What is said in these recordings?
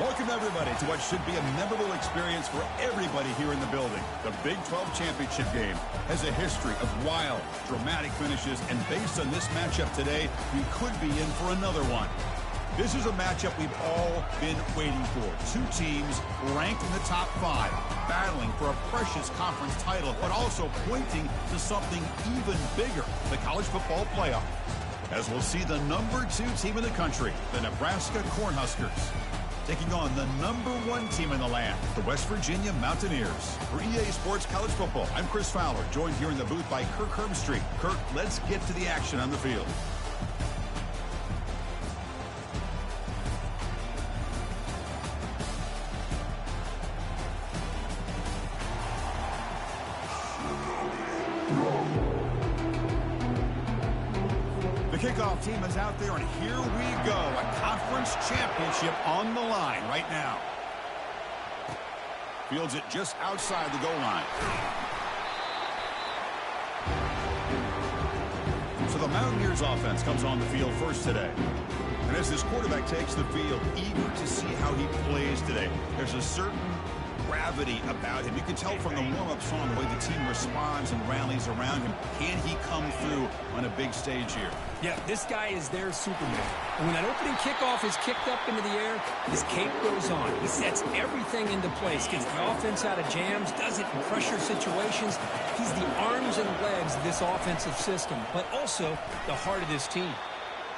Welcome, everybody, to what should be a memorable experience for everybody here in the building. The Big 12 Championship game has a history of wild, dramatic finishes, and based on this matchup today, we could be in for another one. This is a matchup we've all been waiting for. Two teams ranked in the top 5, battling for a precious conference title, but also pointing to something even bigger, the college football playoff. As we'll see the number 2 team in the country, the Nebraska Cornhuskers, taking on the number 1 team in the land, the West Virginia Mountaineers. For EA Sports College Football, I'm Chris Fowler, joined here in the booth by Kirk Herbstreit. Kirk, let's get to the action on the field. Kickoff team is out there, and here we go. A conference championship on the line right now. Fields it just outside the goal line. So the Mountaineers offense comes on the field first today. And as this quarterback takes the field, eager to see how he plays today. There's a certain gravity about him. You can tell from the warm-up song the way the team responds and rallies around him. Can he come through on a big stage here? Yeah, this guy is their Superman. And when that opening kickoff is kicked up into the air, his cape goes on. He sets everything into place, gets the offense out of jams, does it in pressure situations. He's the arms and legs of this offensive system, but also the heart of this team.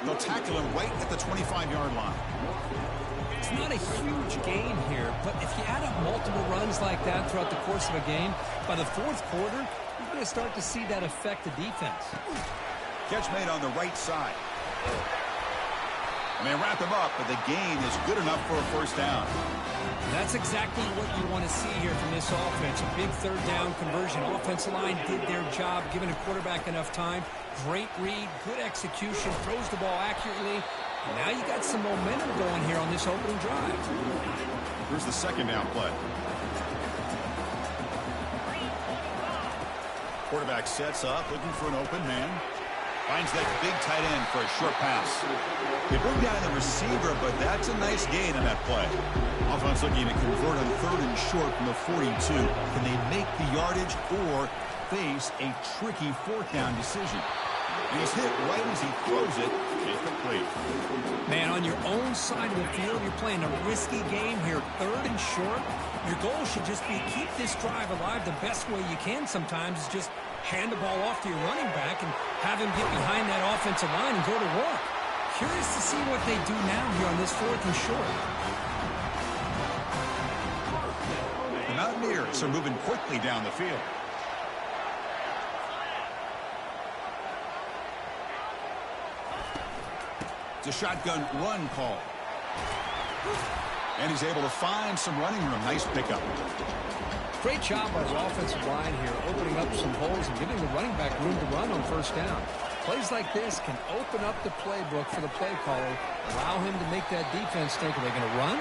They'll tackle him right at the 25-yard line. It's not a huge gain here, but if you add up multiple runs like that throughout the course of a game, by the fourth quarter, you're going to start to see that affect the defense. Catch made on the right side. And they wrap him up, but the gain is good enough for a first down. That's exactly what you want to see here from this offense. A big third down conversion. Offensive line did their job, giving a quarterback enough time. Great read, good execution, throws the ball accurately. And now you got some momentum going here on this opening drive. Here's the second down play. Quarterback sets up, looking for an open man. Finds that big tight end for a short pass. They bring down the receiver, but that's a nice gain in that play. Offense looking to convert on 3rd and short from the 42. Can they make the yardage or face a tricky 4th down decision? And he's hit right as he throws it. Incomplete. Man, on your own side of the field, you're playing a risky game here. 3rd and short. Your goal should just be keep this drive alive the best way you can sometimes is just hand the ball off to your running back and have him get behind that offensive line and go to work. Curious to see what they do now here on this 4th and short. The Mountaineers are moving quickly down the field. It's a shotgun run call. And he's able to find some running room. Nice pickup. Great job by the offensive line here, opening up some holes and giving the running back room to run on first down. Plays like this can open up the playbook for the play caller, allow him to make that defense think, are they going to run?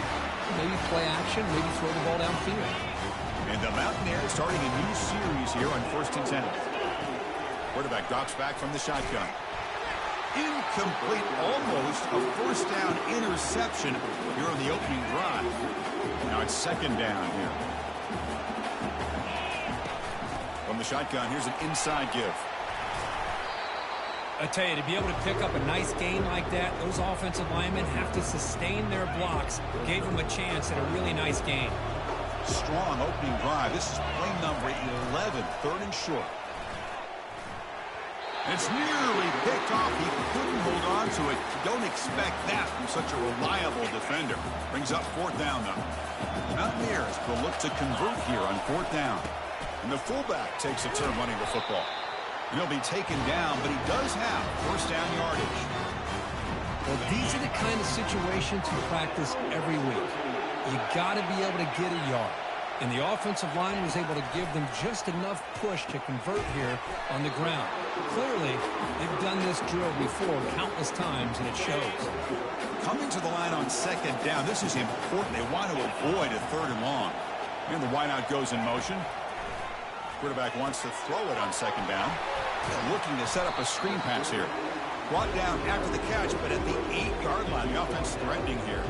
Maybe play action, maybe throw the ball downfield. And the Mountaineers starting a new series here on 1st and 10. Quarterback drops back from the shotgun. Incomplete, almost a first down interception here on the opening drive. Now it's 2nd down here. From the shotgun, here's an inside give. I tell you, to be able to pick up a nice gain like that, those offensive linemen have to sustain their blocks. Gave them a chance at a really nice gain. Strong opening drive. This is play number 11, 3rd and short. It's nearly picked off. He couldn't hold on to it. Don't expect that from such a reliable defender. Brings up 4th down, though. The Mountaineers will look to convert here on 4th down. And the fullback takes a turn running the football. And he'll be taken down, but he does have first down yardage. Well, these are the kind of situations you practice every week. You got to be able to get a yard. And the offensive line was able to give them just enough push to convert here on the ground. Clearly, they've done this drill before countless times, and it shows. Coming to the line on 2nd down, this is important. They want to avoid a 3rd and long. And the wideout goes in motion. Quarterback wants to throw it on 2nd down. They're looking to set up a screen pass here. Brought down after the catch, but at the 8-yard line, the offense threatening here.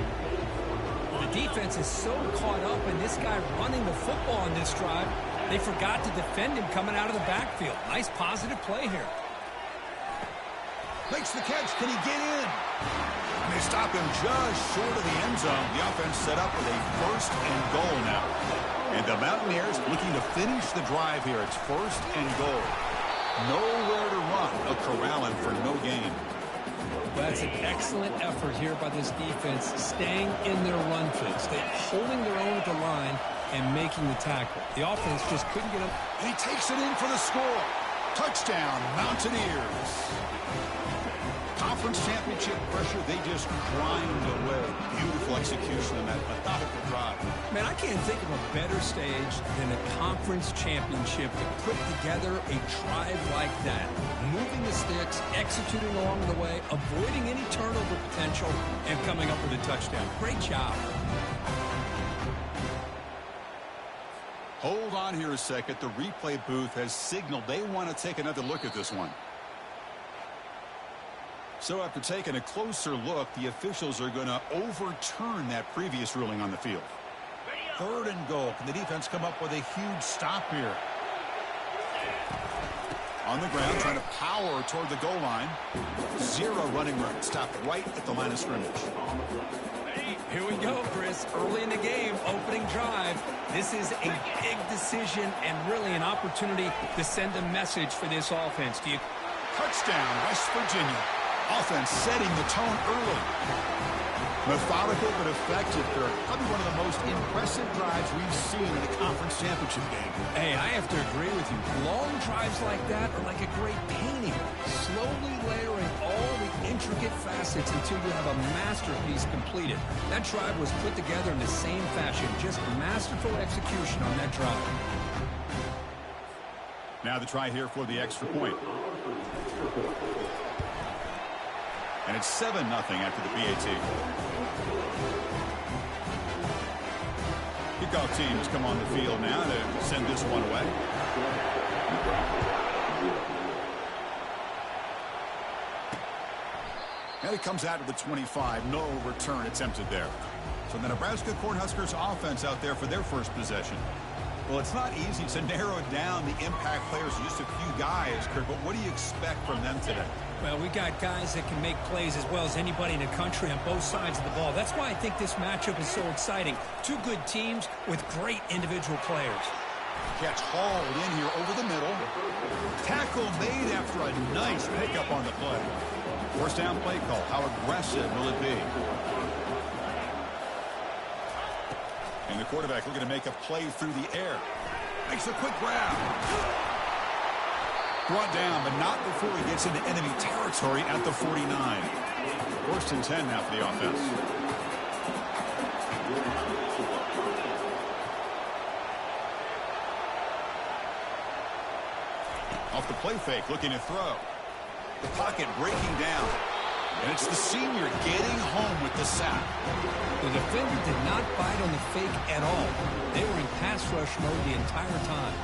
The defense is so caught up in this guy running the football on this drive, they forgot to defend him coming out of the backfield. Nice positive play here. Makes the catch. Can he get in? And they stop him just short of the end zone. The offense set up with a 1st and goal now. And the Mountaineers looking to finish the drive here. It's 1st and goal. Nowhere to run. A corralling for no gain. That's an excellent effort here by this defense, staying in their run fits. They're holding their own at the line and making the tackle. The offense just couldn't get up. And he takes it in for the score. Touchdown, Mountaineers. Conference championship pressure, they just grind away. Beautiful execution on that methodical drive. Man, I can't think of a better stage than a conference championship to put together a drive like that. Moving the sticks, executing along the way, avoiding any turnover potential, and coming up with a touchdown. Great job. Hold on here a second. The replay booth has signaled they want to take another look at this one. So after taking a closer look, the officials are going to overturn that previous ruling on the field. 3rd and goal. Can the defense come up with a huge stop here? On the ground, trying to power toward the goal line. 0 running room. Stopped right at the line of scrimmage. Here we go, Chris. Early in the game, opening drive. This is a big decision and really an opportunity to send a message for this offense. Touchdown, West Virginia. Offense setting the tone early. Methodical but effective. They're probably one of the most impressive drives we've seen in a conference championship game. Hey, I have to agree with you. Long drives like that are like a great painting. Slowly layering all the intricate facets until you have a masterpiece completed. That drive was put together in the same fashion. Just masterful execution on that drive. Now the try here for the extra point. And it's 7-0 after the BAT. Kickoff teams come on the field now to send this one away. And it comes out of the 25. No return attempted there. So the Nebraska Cornhuskers offense out there for their first possession. Well, it's not easy to narrow down the impact players, just a few guys, Kirk, but what do you expect from them today? Well, we got guys that can make plays as well as anybody in the country on both sides of the ball. That's why I think this matchup is so exciting. Two good teams with great individual players. Catch hauled in here over the middle. Tackle made after a nice pickup on the play. First down play call. How aggressive will it be? And the quarterback looking to make a play through the air. Makes a quick grab. Brought down, but not before he gets into enemy territory at the 49. 1st and 10 now for the offense. Off the play fake, looking to throw. The pocket breaking down. And it's the senior getting home with the sack. The defender did not bite on the fake at all. They were in pass rush mode the entire time.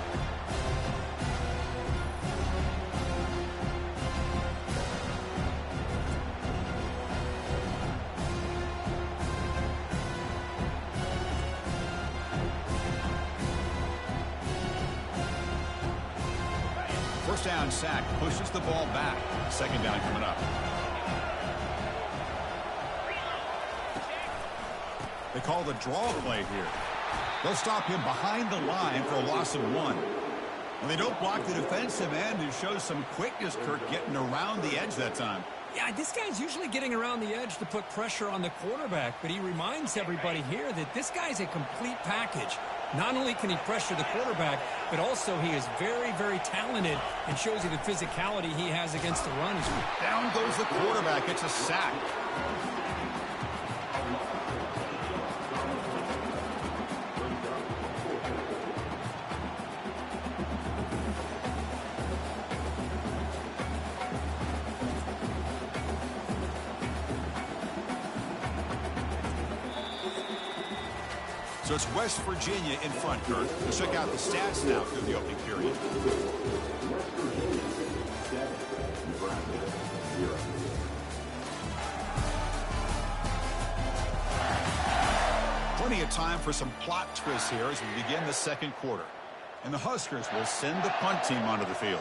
First down sack, pushes the ball back. 2nd down coming up. They call the draw play here. They'll stop him behind the line for a loss of 1. When they don't block the defensive end, it shows some quickness, Kirk, getting around the edge that time. Yeah, this guy's usually getting around the edge to put pressure on the quarterback, but he reminds everybody here that this guy's a complete package. Not only can he pressure the quarterback, but also he is very, very talented and shows you the physicality he has against the run. Down goes the quarterback. It's a sack. So it's West Virginia in front, Kurt. Let's check out the stats now through the opening period. time for some plot twists here as we begin the second quarter. And the Huskers will send the punt team onto the field.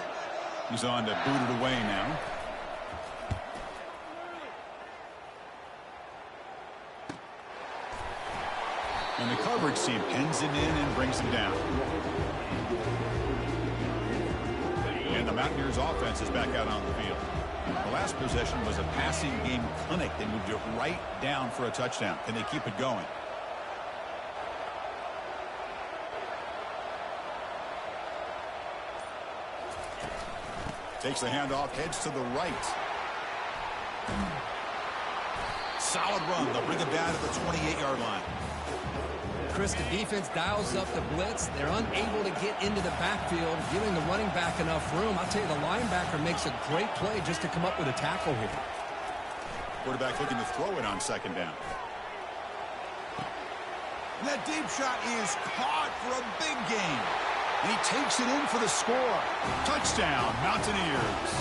He's on to boot it away now. And the coverage team pins him in and brings him down. And the Mountaineers offense is back out on the field. The last possession was a passing game clinic. They moved it right down for a touchdown. Can they keep it going? Takes the handoff, heads to the right. Solid run. They'll bring him down to the 28-yard line. Chris, the defense dials up the blitz. They're unable to get into the backfield, giving the running back enough room. I'll tell you, the linebacker makes a great play just to come up with a tackle here. Quarterback looking to throw it on second down. And that deep shot is caught for a big gain. And he takes it in for the score. Touchdown, Mountaineers.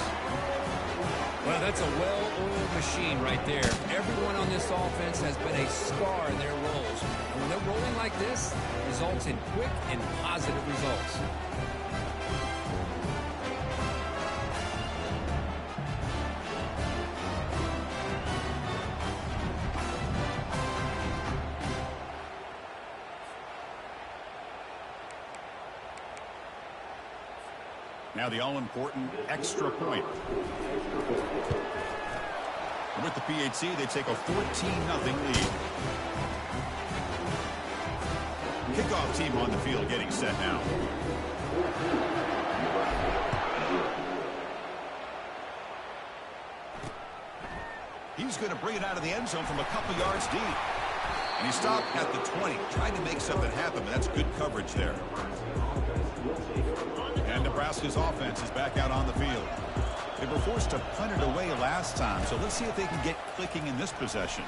Well, that's a well-oiled machine right there. Everyone on this offense has been a star in their roles. And when they're rolling like this, it results in quick and positive results. Now the all-important extra point. And with the PHC, they take a 14-0 lead. Kickoff team on the field getting set now. He's going to bring it out of the end zone from a couple yards deep. And he stopped at the 20, trying to make something happen, but that's good coverage there. And Nebraska's offense is back out on the field. They were forced to punt it away last time, so let's see if they can get clicking in this possession.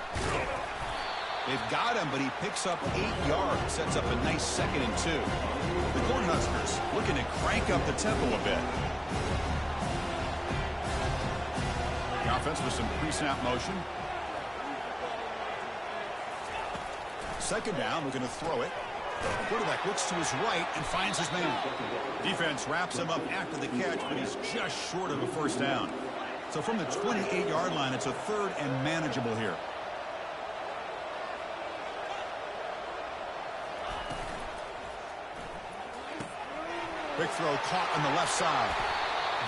They've got him, but he picks up 8 yards, sets up a nice 2nd and 2. The Cornhuskers looking to crank up the tempo a bit. The offense with some pre-snap motion. Second down, we're going to throw it. The quarterback looks to his right and finds his man. Defense wraps him up after the catch, but he's just short of a first down. So from the 28-yard line, it's a 3rd and manageable here. Quick throw caught on the left side.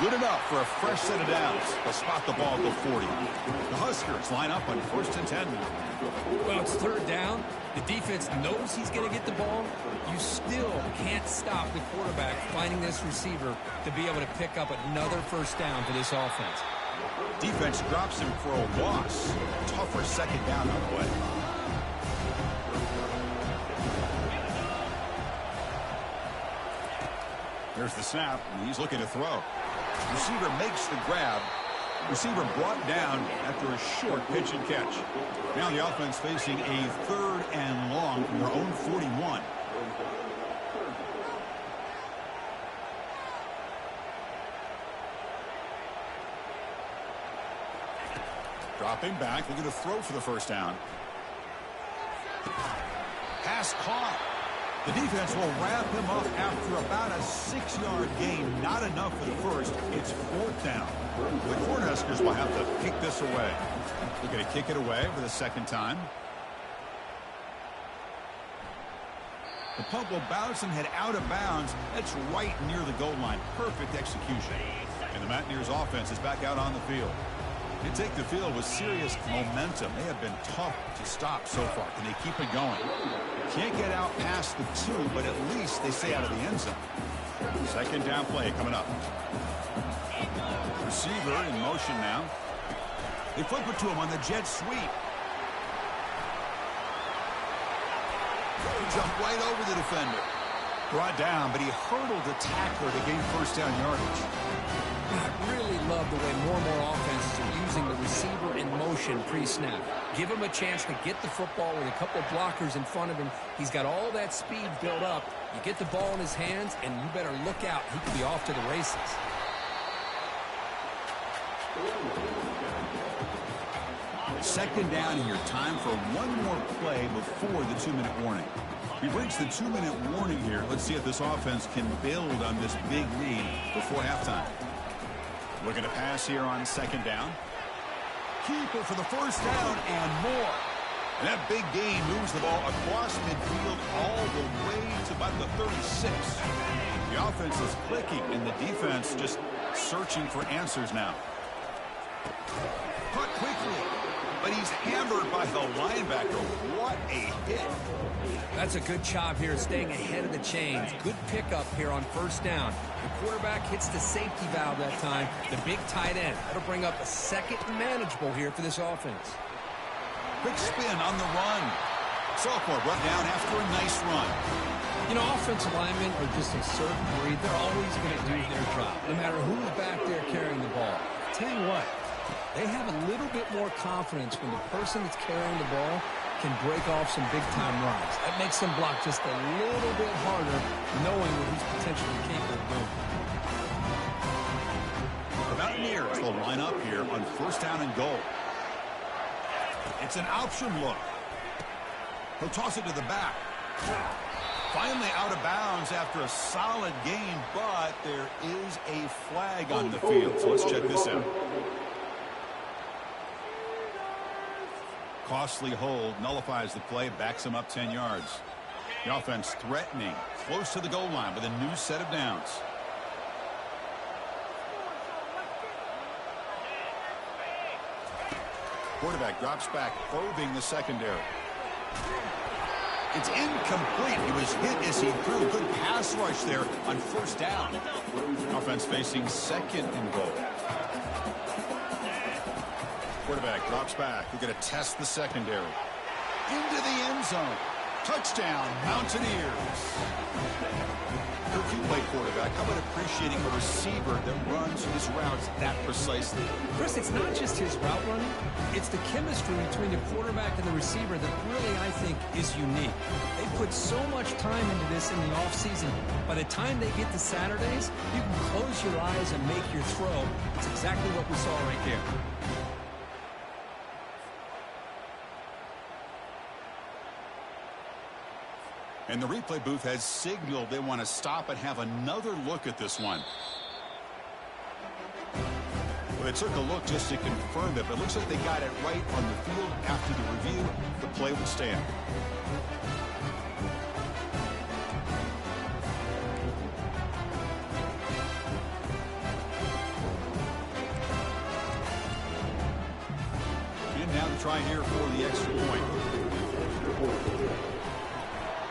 Good enough for a fresh set of downs. They'll spot the ball at the 40. The Huskers line up on 1st and 10 now. Well, it's 3rd down. The defense knows he's going to get the ball. You still can't stop the quarterback finding this receiver to be able to pick up another first down for this offense. Defense drops him for a loss. Tougher 2nd down on the way. Here's the snap, and he's looking to throw. Receiver makes the grab. Receiver brought down after a short pitch and catch. Now the offense facing a 3rd and long from their own 41. Dropping back, looking to throw for the first down. Pass caught. The defense will wrap him up after about a 6-yard gain. Not enough for the first. It's 4th down. The Cornhuskers will have to kick this away. They're going to kick it away for the 2nd time. The punt will bounce and head out of bounds. That's right near the goal line. Perfect execution. And the Mountaineers offense is back out on the field. They take the field with serious momentum. They have been tough to stop so far. Can they keep it going? Can't get out past the 2, but at least they stay out of the end zone. 2nd down play coming up. Receiver in motion now. They flip it to him on the jet sweep. Jump right over the defender. Brought down, but he hurdled the tackler to gain first down yardage. I really love the way more and more offenses are using the receiver in motion pre-snap. Give him a chance to get the football with a couple of blockers in front of him. He's got all that speed built up. You get the ball in his hands, and you better look out. He could be off to the races. Second down here. Time for one more play before the 2-minute warning. We've reached the 2-minute warning here. Let's see if this offense can build on this big lead before halftime. Looking to pass here on second down. Keeper for the first down and more. And that big gain moves the ball across midfield all the way to about the 36. The offense is clicking, and the defense just searching for answers now. Caught quickly, but he's hammered by the linebacker. What a hit. That's a good job here, staying ahead of the chains. Good pickup here on first down. The quarterback hits the safety valve that time. The big tight end. That'll bring up a second manageable here for this offense. Quick spin on the run. Sophomore brought down after a nice run. You know, offensive linemen are just a certain breed. They're always going to do their job, no matter who's back there carrying the ball. I'll tell you what, they have a little bit more confidence when the person that's carrying the ball can break off some big-time runs. That makes them block just a little bit harder, knowing what he's potentially capable of doing. The Mountaineers will line up here on first down and goal. It's an option look. He'll toss it to the back. Finally out of bounds after a solid gain, but there is a flag on the field. So let's check this out. Costly hold, nullifies the play, backs him up 10 yards. The offense threatening, close to the goal line with a new set of downs. Quarterback drops back, probing the secondary. It's incomplete. He was hit as he threw. Good pass rush there on first down. Offense facing second and goal. Quarterback drops back. We're going to test the secondary. Into the end zone. Touchdown, Mountaineers. If you play quarterback, how about appreciating a receiver that runs his routes that precisely? Chris, it's not just his route running. It's the chemistry between the quarterback and the receiver that really, I think, is unique. They put so much time into this in the offseason. By the time they get to Saturdays, you can close your eyes and make your throw. It's exactly what we saw right there. And the replay booth has signaled they want to stop and have another look at this one. Well, they took a look just to confirm it, but it looks like they got it right on the field. After the review, the play will stand. And now to try here for the extra point.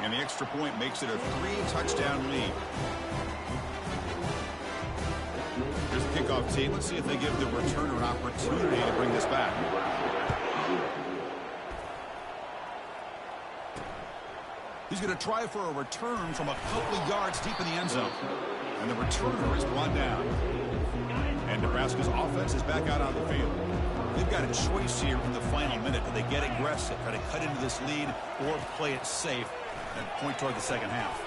And the extra point makes it a 3-touchdown lead. Here's the kickoff team. Let's see if they give the returner an opportunity to bring this back. He's going to try for a return from a couple of yards deep in the end zone. And the returner is brought down. And Nebraska's offense is back out on the field. They've got a choice here in the final minute. Do they get aggressive, try to cut into this lead, or play it safe and point toward the second half?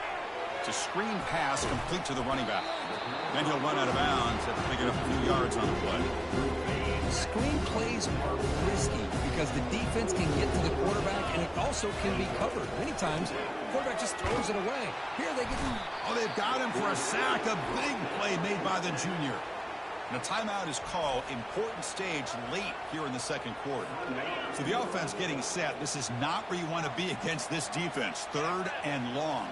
It's a screen pass complete to the running back. Then he'll run out of bounds after picking up a few yards on the play. Screen plays are risky because the defense can get to the quarterback, and it also can be covered. Many times, the quarterback just throws it away. Here they get... Oh, they've got him for a sack. A big play made by the junior. And a timeout is called. Important stage late here in the second quarter. So the offense getting set. This is not where you want to be against this defense. Third and long.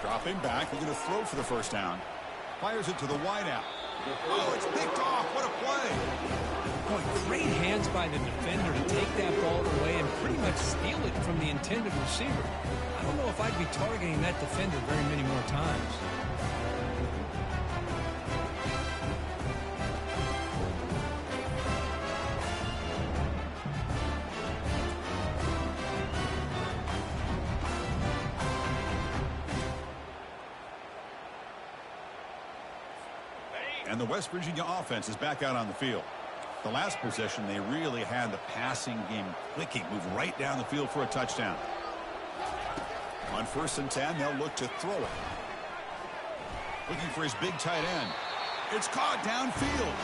Dropping back. We're going to throw for the first down. Fires it to the wideout. Oh, it's picked off. What a play. Boy, great hands by the defender to take that ball away and pretty much steal it from the intended receiver. I don't know if I'd be targeting that defender very many more times. And the West Virginia offense is back out on the field. The last possession, they really had the passing game clicking. Move right down the field for a touchdown. On 1st and 10, they'll look to throw it. Looking for his big tight end. It's caught downfield.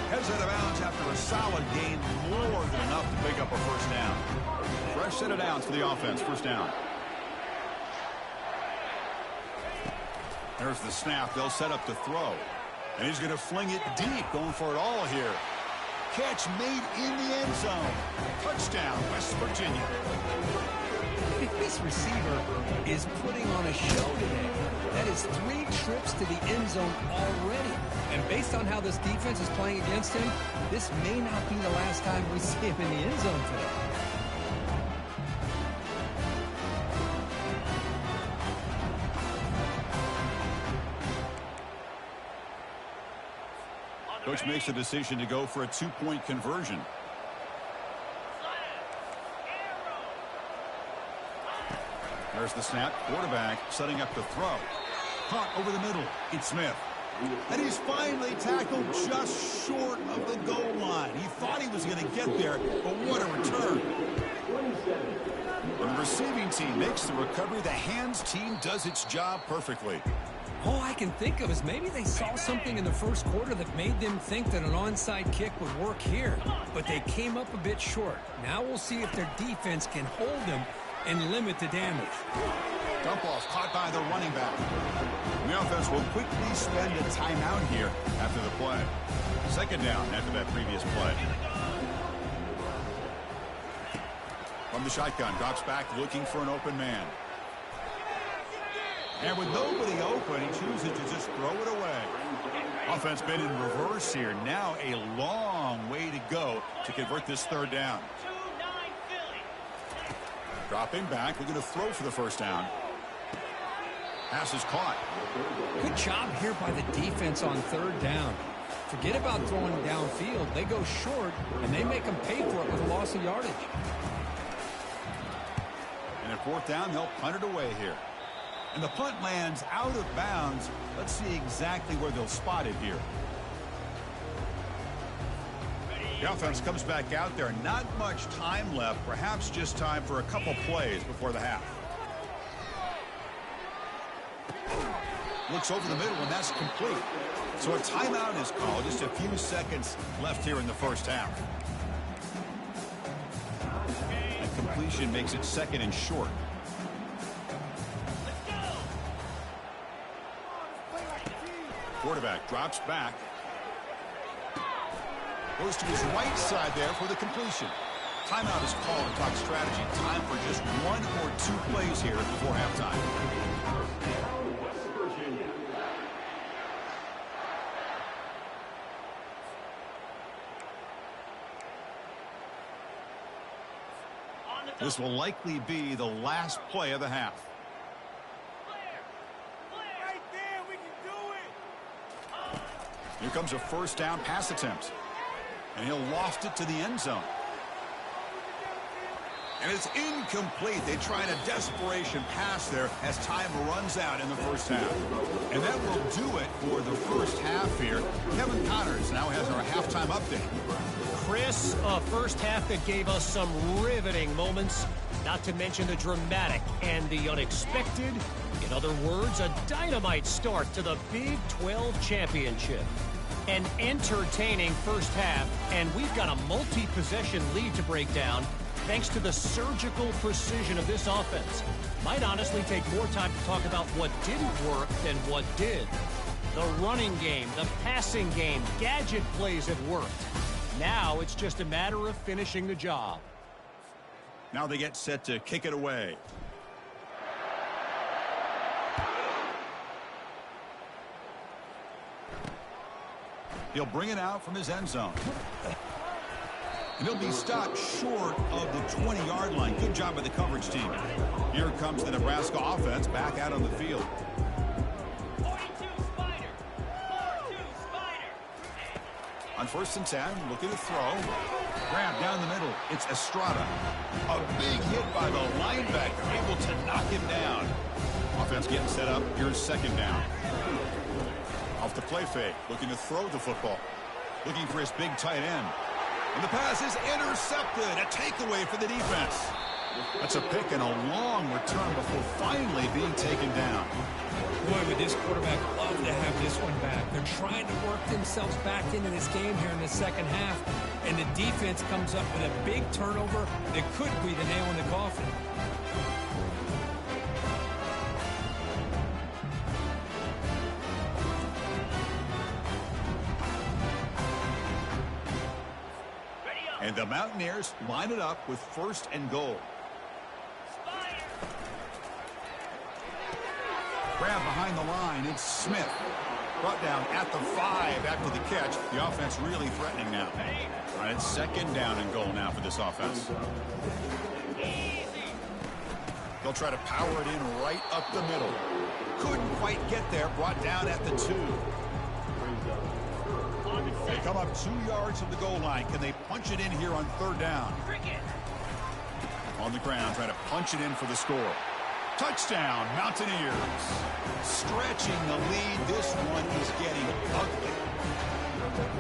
Heads out of bounds after a solid gain, more than enough to pick up a first down. Fresh set of downs for the offense, first down. There's the snap. They'll set up to throw. And he's going to fling it deep, going for it all here. Catch made in the end zone. Touchdown, West Virginia. This receiver is putting on a show today. That is 3 trips to the end zone already. And based on how this defense is playing against him, this may not be the last time we see him in the end zone today. Coach makes a decision to go for a 2-point conversion. There's the snap. Quarterback setting up to throw. Caught over the middle. It's Smith. And he's finally tackled just short of the goal line. He thought he was going to get there, but what a return. And the receiving team makes the recovery. The hands team does its job perfectly. All I can think of is maybe they saw something in the first quarter that made them think that an onside kick would work here. But they came up a bit short. Now we'll see if their defense can hold them and limit the damage. Dump off caught by the running back. And the offense will quickly spend a timeout here after the play. Second down after that previous play. From the shotgun, drops back looking for an open man. And with nobody open, he chooses to just throw it away. Offense been in reverse here. Now a long way to go to convert this third down. Dropping back, we're going to throw for the first down. Pass is caught. Good job here by the defense on third down. Forget about throwing downfield. They go short, and they make them pay for it with a loss of yardage. And at fourth down, they'll punt it away here. And the punt lands out of bounds. Let's see exactly where they'll spot it here. The offense comes back out there. Not much time left. Perhaps just time for a couple plays before the half. Looks over the middle, and that's complete. So a timeout is called. Just a few seconds left here in the first half. And completion makes it second and short. Quarterback drops back. Goes to his right side there for the completion. Timeout is called to talk strategy. Time for just 1 or 2 plays here before halftime. This will likely be the last play of the half. Here comes a first down pass attempt. And he'll loft it to the end zone. And it's incomplete. They tried a desperation pass there as time runs out in the first half. And that will do it for the first half here. Kevin Connors now has our halftime update. Chris, a first half that gave us some riveting moments, not to mention the dramatic and the unexpected. In other words, a dynamite start to the Big 12 championship. An entertaining first half, and we've got a multi-possession lead to break down thanks to the surgical precision of this offense. Might honestly take more time to talk about what didn't work than what did. The running game, the passing game, gadget plays have worked. Now it's just a matter of finishing the job. Now they get set to kick it away. He'll bring it out from his end zone. And he'll be stopped short of the 20-yard line. Good job by the coverage team. Here comes the Nebraska offense back out on the field. 42 Spider. 42 Spider. On 1st and 10, looking to throw. Grab down the middle. It's Estrada. A big hit by the linebacker, able to knock him down. Offense getting set up. Here's second down. Off the play fake, looking to throw the football. Looking for his big tight end. And the pass is intercepted. A takeaway for the defense. That's a pick and a long return before finally being taken down. Boy, would this quarterback love to have this one back. They're trying to work themselves back into this game here in the second half, and the defense comes up with a big turnover that could be the nail in the coffin. And the Mountaineers line it up with 1st and goal. Grab behind the line. It's Smith. Brought down at the 5 after the catch. The offense really threatening now. All right, it's 2nd down and goal now for this offense. They'll try to power it in right up the middle. Couldn't quite get there. Brought down at the 2. They come up 2 yards from the goal line. Can they punch it in here on 3rd down? On the ground, trying to punch it in for the score. Touchdown, Mountaineers. Stretching the lead. This one is getting ugly.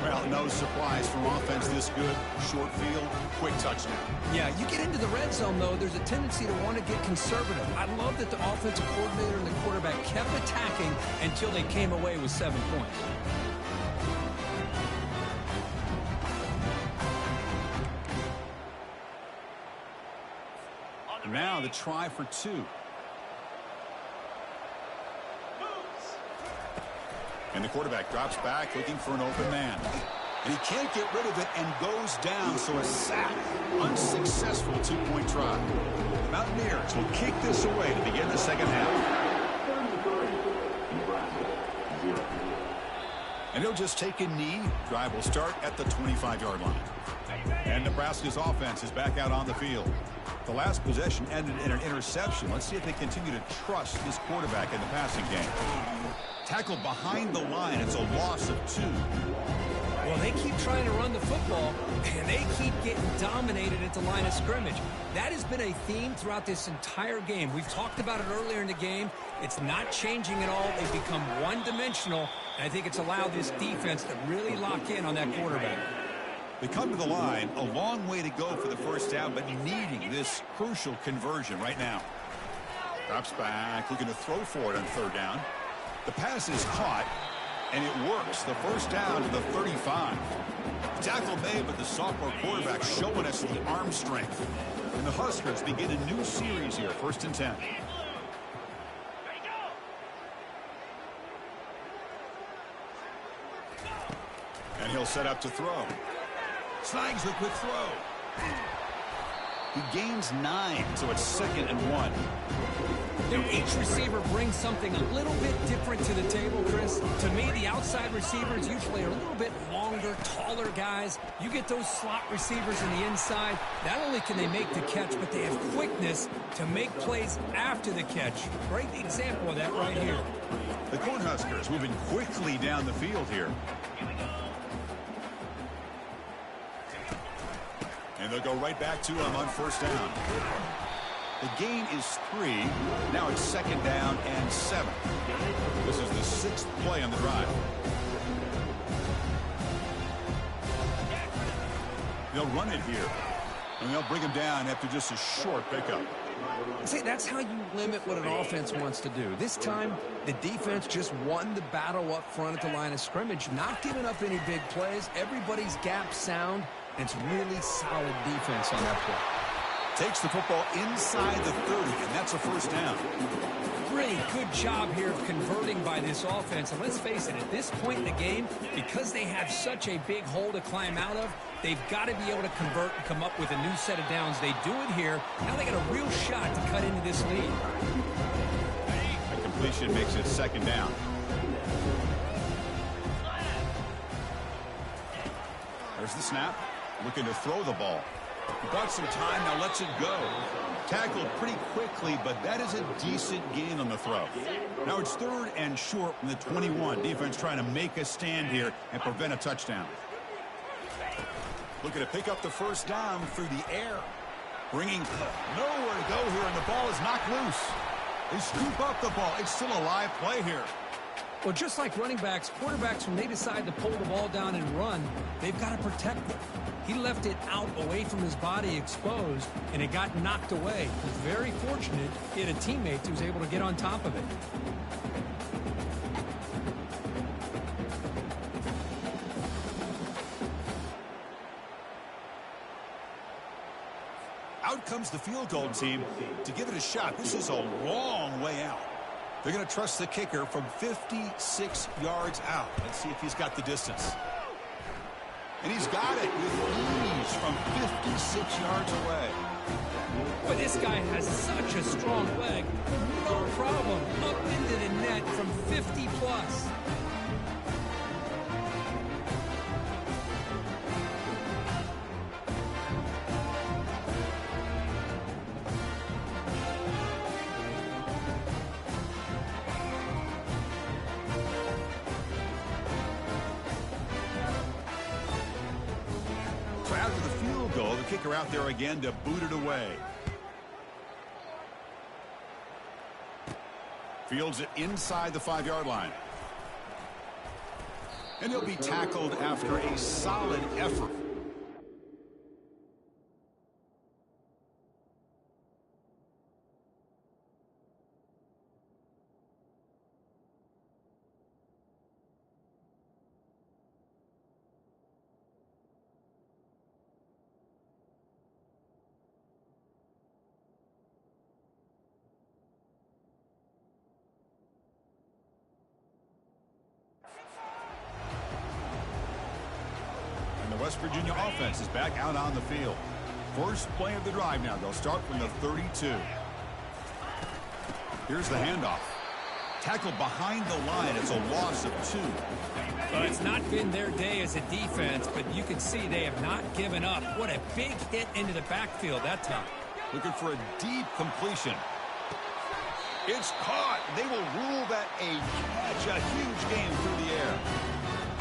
Well, no surprise from offense this good. Short field, quick touchdown. Yeah, you get into the red zone, though, there's a tendency to want to get conservative. I love that the offensive coordinator and the quarterback kept attacking until they came away with 7 points. Now the try for 2. And the quarterback drops back looking for an open man. And he can't get rid of it and goes down, so a sack. Unsuccessful 2-point try. The Mountaineers will kick this away to begin the second half. And he'll just take a knee. Drive will start at the 25-yard line. And Nebraska's offense is back out on the field. The last possession ended in an interception. Let's see if they continue to trust this quarterback in the passing game. Tackled behind the line. It's a loss of 2. Well, they keep trying to run the football, and they keep getting dominated at the line of scrimmage. That has been a theme throughout this entire game. We've talked about it earlier in the game. It's not changing at all. They've become one-dimensional, and I think it's allowed this defense to really lock in on that quarterback. They come to the line, a long way to go for the first down, but needing this crucial conversion right now. Drops back, looking to throw for it on 3rd down. The pass is caught, and it works. The first down to the 35. Tackle made, but the sophomore quarterback showing us the arm strength. And the Huskers begin a new series here, 1st and 10. And he'll set up to throw. Snags the quick throw. He gains 9, so it's 2nd and 1. You know, each receiver brings something a little bit different to the table, Chris. To me, the outside receivers usually are a little bit longer, taller guys. You get those slot receivers in the inside. Not only can they make the catch, but they have quickness to make plays after the catch. Great example of that right here. The Cornhuskers moving quickly down the field here. And they'll go right back to him on 1st down. The gain is 3. Now it's 2nd down and 7. This is the 6th play on the drive. They'll run it here. And they'll bring him down after just a short pickup. See, that's how you limit what an offense wants to do. This time, the defense just won the battle up front at the line of scrimmage, not giving up any big plays. Everybody's gap sound. It's really solid defense on that play. Takes the football inside the 30, and that's a 1st down. Really good job here of converting by this offense. And let's face it, at this point in the game, because they have such a big hole to climb out of, they've got to be able to convert and come up with a new set of downs. They do it here. Now they got a real shot to cut into this lead. A completion makes it 2nd down. There's the snap. Looking to throw the ball. He bought some time, now lets it go. Tackled pretty quickly, but that is a decent gain on the throw. Now it's 3rd and short from the 21. Defense trying to make a stand here and prevent a touchdown. Looking to pick up the 1st down through the air. Bringing nowhere to go here, and the ball is knocked loose. They scoop up the ball. It's still a live play here. Well, just like running backs, quarterbacks, when they decide to pull the ball down and run, they've got to protect it. He left it out away from his body exposed, and it got knocked away. He was very fortunate he had a teammate who was able to get on top of it. Out comes the field goal team to give it a shot. This is a long way out. They're going to trust the kicker from 56 yards out. Let's see if he's got the distance. And he's got it with ease from 56 yards away. Boy, this guy has such a strong leg. No problem. Up into the net from 50 plus. Kicker out there again to boot it away. Fields it inside the 5-yard line. And he'll be tackled after a solid effort. West Virginia offense is back out on the field. First play of the drive now. They'll start from the 32. Here's the handoff. Tackled behind the line. It's a loss of 2. Well, it's not been their day as a defense, but you can see they have not given up. What a big hit into the backfield that time. Looking for a deep completion. It's caught. They will rule that a catch. A huge game through the air.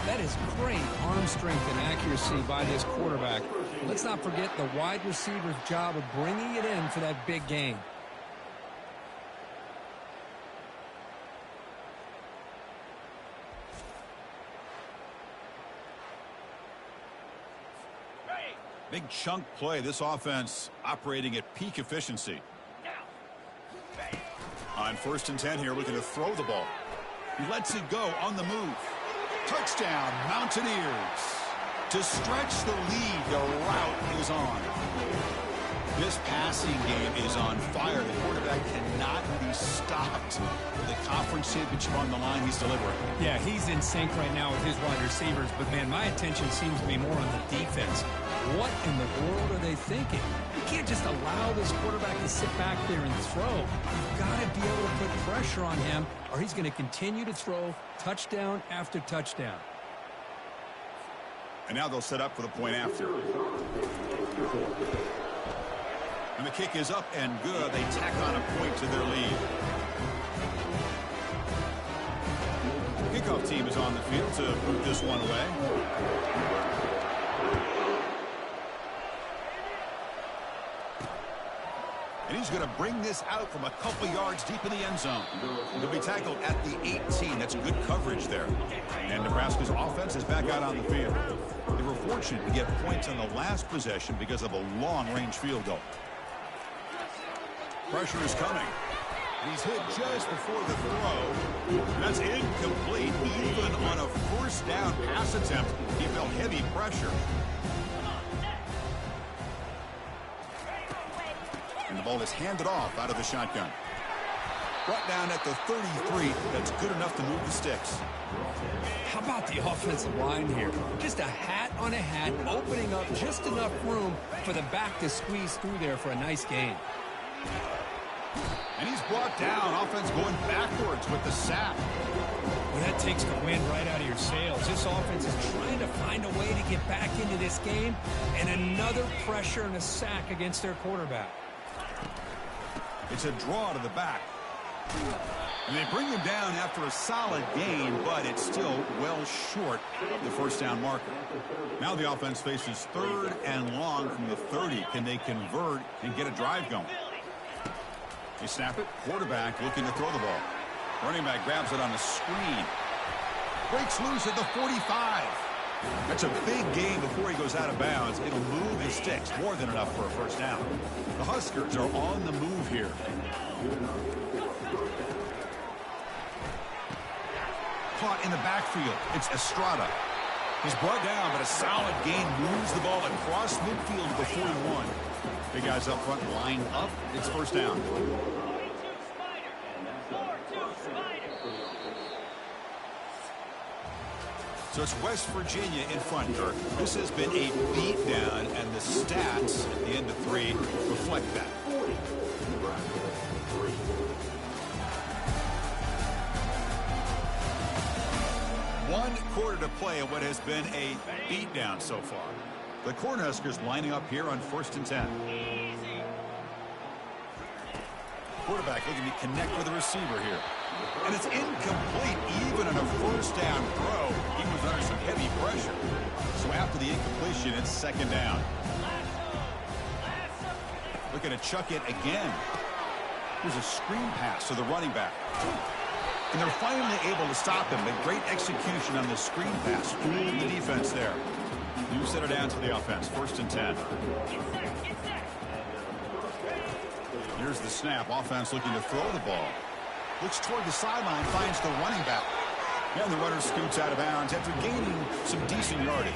That is great arm strength and accuracy by this quarterback. Let's not forget the wide receiver's job of bringing it in for that big gain. Big chunk play. This offense operating at peak efficiency. On 1st and 10 here, looking to throw the ball. He lets it go on the move. Touchdown, Mountaineers. To stretch the lead, the route is on. This passing game is on fire. The quarterback cannot be stopped. With the conference championship on the line, he's delivering. Yeah, he's in sync right now with his wide receivers, but man, my attention seems to be more on the defense. What in the world are they thinking? You can't just allow this quarterback to sit back there and throw. You've got to be able to put pressure on him, or he's going to continue to throw touchdown after touchdown. And now they'll set up for the point after. And the kick is up and good. They tack on a point to their lead. The kickoff team is on the field to move this one away. And he's going to bring this out from a couple yards deep in the end zone. He'll be tackled at the 18. That's good coverage there. And Nebraska's offense is back out on the field. They were fortunate to get points on the last possession because of a long-range field goal. Pressure is coming. He's hit just before the throw. That's incomplete. Even on a first down pass attempt, he felt heavy pressure. And the ball is handed off out of the shotgun. Brought down at the 33. That's good enough to move the sticks. How about the offensive line here? Just a hat on a hat, opening up just enough room for the back to squeeze through there for a nice gain. And he's brought down. Offense going backwards with the sack. Well, that takes the wind right out of your sails. This offense is trying to find a way to get back into this game, and another pressure and a sack against their quarterback. It's a draw to the back. And they bring him down after a solid gain, but it's still well short of the first down marker. Now the offense faces 3rd and long from the 30. Can they convert and get a drive going? They snap it. Quarterback looking to throw the ball. Running back grabs it on a screen. Breaks loose at the 45. That's a big gain before he goes out of bounds. It'll move the sticks. More than enough for a first down. The Huskers are on the move here. Caught in the backfield. It's Estrada. He's brought down, but a solid gain moves the ball across midfield to the 41. Big guys up front line up. It's first down. 42 Spider. 4-2 Spider. So it's West Virginia in front, Dirk. This has been a beatdown, and the stats at the end of 3 reflect that. One quarter to play in what has been a beatdown so far. The Cornhuskers lining up here on 1st and 10. Quarterback looking to connect with the receiver here. And it's incomplete even on a first down throw. He was under some heavy pressure. So after the incompletion, it's 2nd down. Looking to chuck it again. Here's a screen pass to the running back. And they're finally able to stop him. A great execution on the screen pass. Fooled the defense there. You set it down to the offense. 1st and 10. Here's the snap. Offense looking to throw the ball. Looks toward the sideline, finds the running back. And the runner scoots out of bounds after gaining some decent yardage.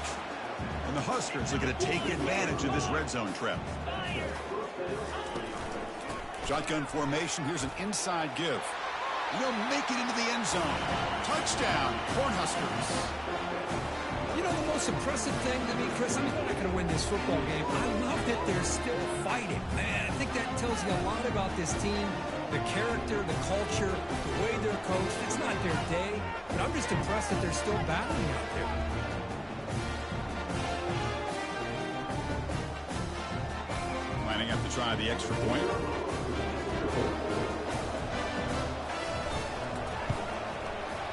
And the Huskers looking to take advantage of this red zone trip. Shotgun formation. Here's an inside give. And he'll make it into the end zone. Touchdown, Cornhuskers. You know, the most impressive thing to me, Chris, I mean, they're not going to win this football game. I love that they're still fighting, man. I think that tells you a lot about this team, the character, the culture, the way they're coached. It's not their day, but I'm just impressed that they're still battling out there. Lining up to try the extra point.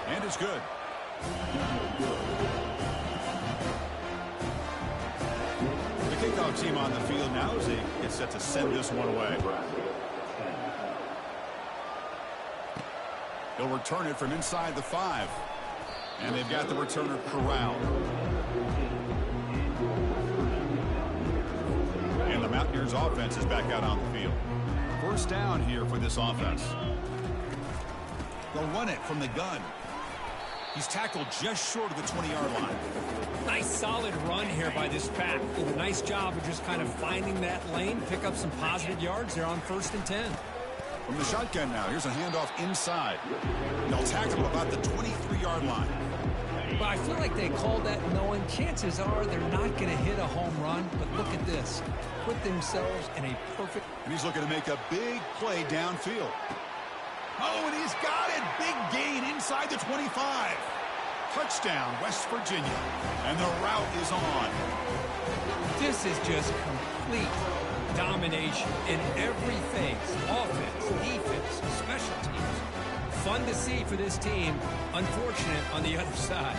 And it's good. The kickoff team on the field now as they get set to send this one away. They'll return it from inside the 5. And they've got the returner corralled. And the Mountaineers offense is back out on the field. First down here for this offense. They'll run it from the gun. He's tackled just short of the 20-yard line. Nice solid run here by this pack. Did a nice job of just kind of finding that lane, pick up some positive yards there on 1st and 10. From the shotgun now, here's a handoff inside. They'll tackle him about the 23-yard line. But I feel like they called that knowing chances are they're not going to hit a home run. But look at this. Put themselves in a perfect... And he's looking to make a big play downfield. Oh, and he's got it. Big gain inside the 25. Touchdown, West Virginia. And the route is on. This is just complete domination in every phase. Offense, defense, special teams. Fun to see for this team. Unfortunate on the other side.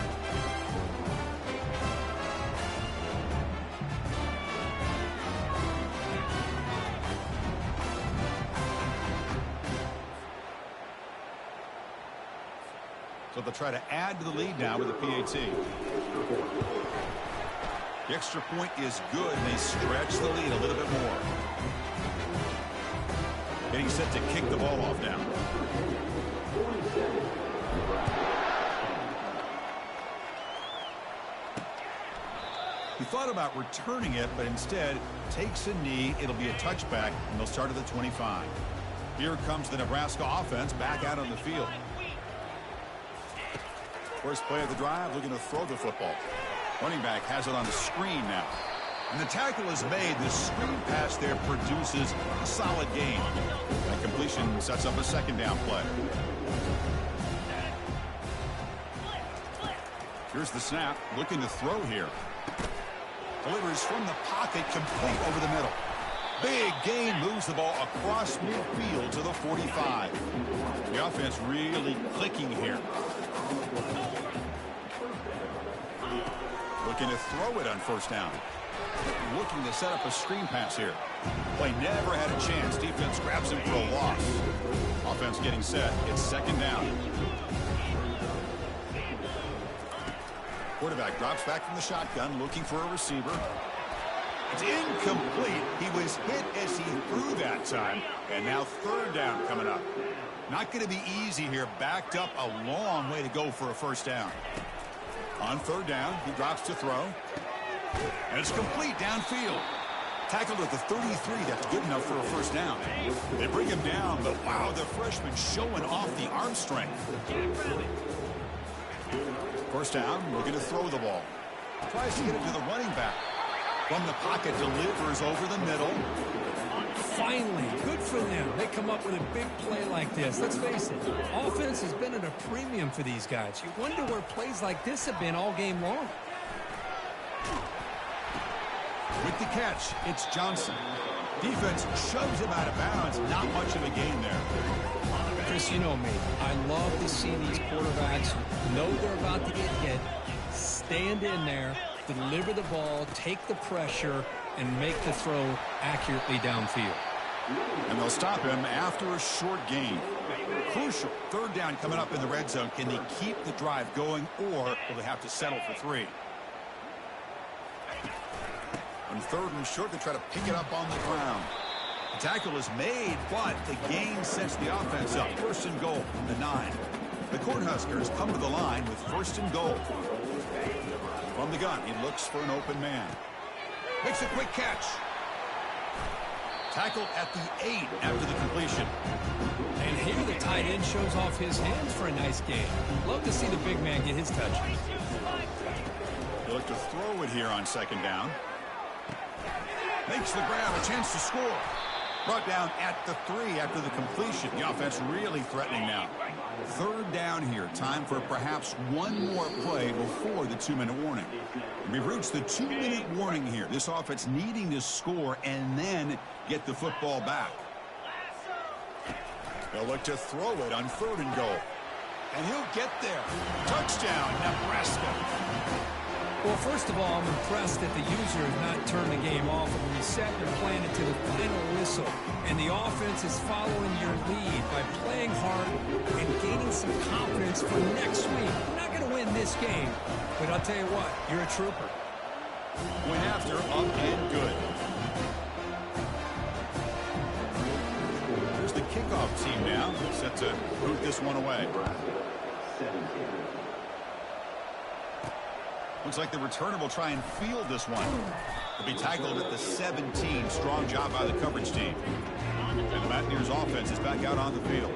So they'll try to add to the lead now with a PAT. The extra point is good, and they stretch the lead a little bit more. Getting set to kick the ball off now. He thought about returning it, but instead takes a knee. It'll be a touchback, and they'll start at the 25. Here comes the Nebraska offense back out on the field. First play of the drive, looking to throw the football. Running back has it on the screen now. And the tackle is made. The screen pass there produces a solid gain. That completion sets up a 2nd down play. Here's the snap, looking to throw here. Delivers from the pocket, complete over the middle. Big gain, moves the ball across midfield to the 45. The offense really clicking here. Looking to throw it on 1st down. Looking to set up a screen pass here. Play never had a chance. Defense grabs him for a loss. Offense getting set. It's 2nd down. Quarterback drops back from the shotgun, looking for a receiver. It's incomplete. He was hit as he threw that time. And now third down coming up. Not going to be easy here. Backed up a long way to go for a first down. On third down, he drops to throw. And it's complete downfield. Tackled at the 33. That's good enough for a first down. They bring him down, but wow, the freshman showing off the arm strength. First down, looking to throw the ball. Tries to get it to the running back. From the pocket, delivers over the middle. Finally, good for them. They come up with a big play like this. Let's face it, offense has been at a premium for these guys. You wonder where plays like this have been all game long. With the catch, it's Johnson. Defense shoves him out of bounds. Not much of a gain there. Chris, you know me. I love to see these quarterbacks know they're about to get hit, stand in there, deliver the ball, take the pressure, and make the throw accurately downfield. And they'll stop him after a short gain. Crucial. Third down coming up in the red zone. Can they keep the drive going, or will they have to settle for 3? On third and short, they try to pick it up on the ground. The tackle is made, but the gain sets the offense up. First and goal from the 9. The Cornhuskers come to the line with first and goal. From the gun, he looks for an open man. Makes a quick catch. Tackle at the 8 after the completion. And here the tight end shows off his hands for a nice game. Love to see the big man get his touch. They look to throw it here on second down. Makes the grab, a chance to score. Brought down at the 3 after the completion. The offense really threatening now. Third down here. Time for perhaps one more play before the 2-minute warning. We've reached the 2-minute warning here. This offense needing to score and then get the football back. They'll look to throw it on third and goal. And he'll get there. Touchdown, Nebraska. Well, first of all, I'm impressed that the user has not turned the game off and reset and playing it to the final whistle. And the offense is following your lead by playing hard and gaining some confidence for next week. We're not going to win this game, but I'll tell you what, you're a trooper. Went after, up and good. Here's the kickoff team now, set to boot this one away. Looks like the returner will try and field this one. He'll be tackled at the 17. Strong job by the coverage team. And the Mountaineers offense is back out on the field.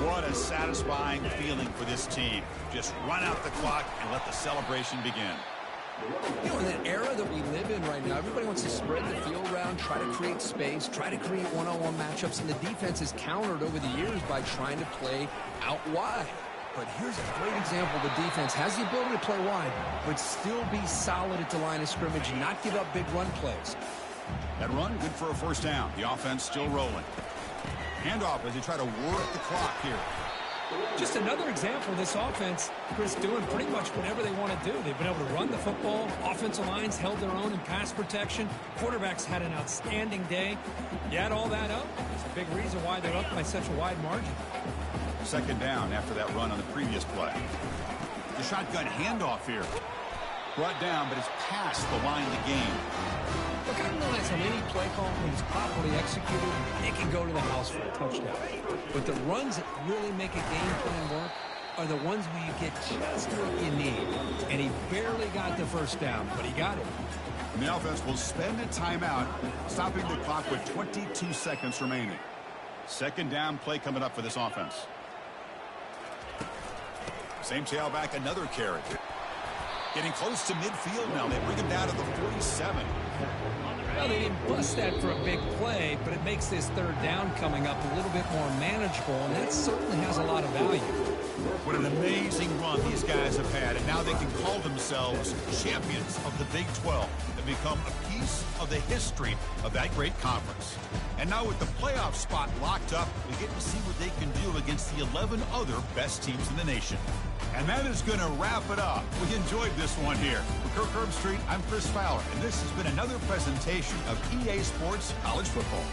What a satisfying feeling for this team. Just run out the clock and let the celebration begin. You know, in the era that we live in right now, everybody wants to spread the field around, try to create space, try to create one-on-one matchups, and the defense is countered over the years by trying to play out wide. But here's a great example. The defense has the ability to play wide, but still be solid at the line of scrimmage and not give up big run plays. That run, good for a first down. The offense still rolling. Handoff as they try to work the clock here. Just another example of this offense, Chris, doing pretty much whatever they want to do. They've been able to run the football. Offensive lines held their own in pass protection. Quarterbacks had an outstanding day. You add all that up, it's a big reason why they're up by such a wide margin. Second down after that run on the previous play. The shotgun handoff here. Brought down, but it's past the line of the game. Look, I realize on any play call, when it's properly executed, it can go to the house for a touchdown. But the runs that really make a game plan work are the ones where you get just what you need. And he barely got the first down, but he got it. And the offense will spend a timeout, stopping the clock with 22 seconds remaining. Second down play coming up for this offense. Same tailback, another carry. Getting close to midfield now. They bring him down to the 47. Well, they didn't bust that for a big play, but it makes this third down coming up a little bit more manageable, and that certainly has a lot of value. What an amazing run these guys have had, and now they can call themselves champions of the Big 12 and become a piece of the history of that great conference. And now with the playoff spot locked up, we get to see what they can do against the 11 other best teams in the nation. And that is going to wrap it up. We enjoyed this one here. For Kirk Herbstreit, I'm Chris Fowler, and this has been another presentation of EA Sports College Football.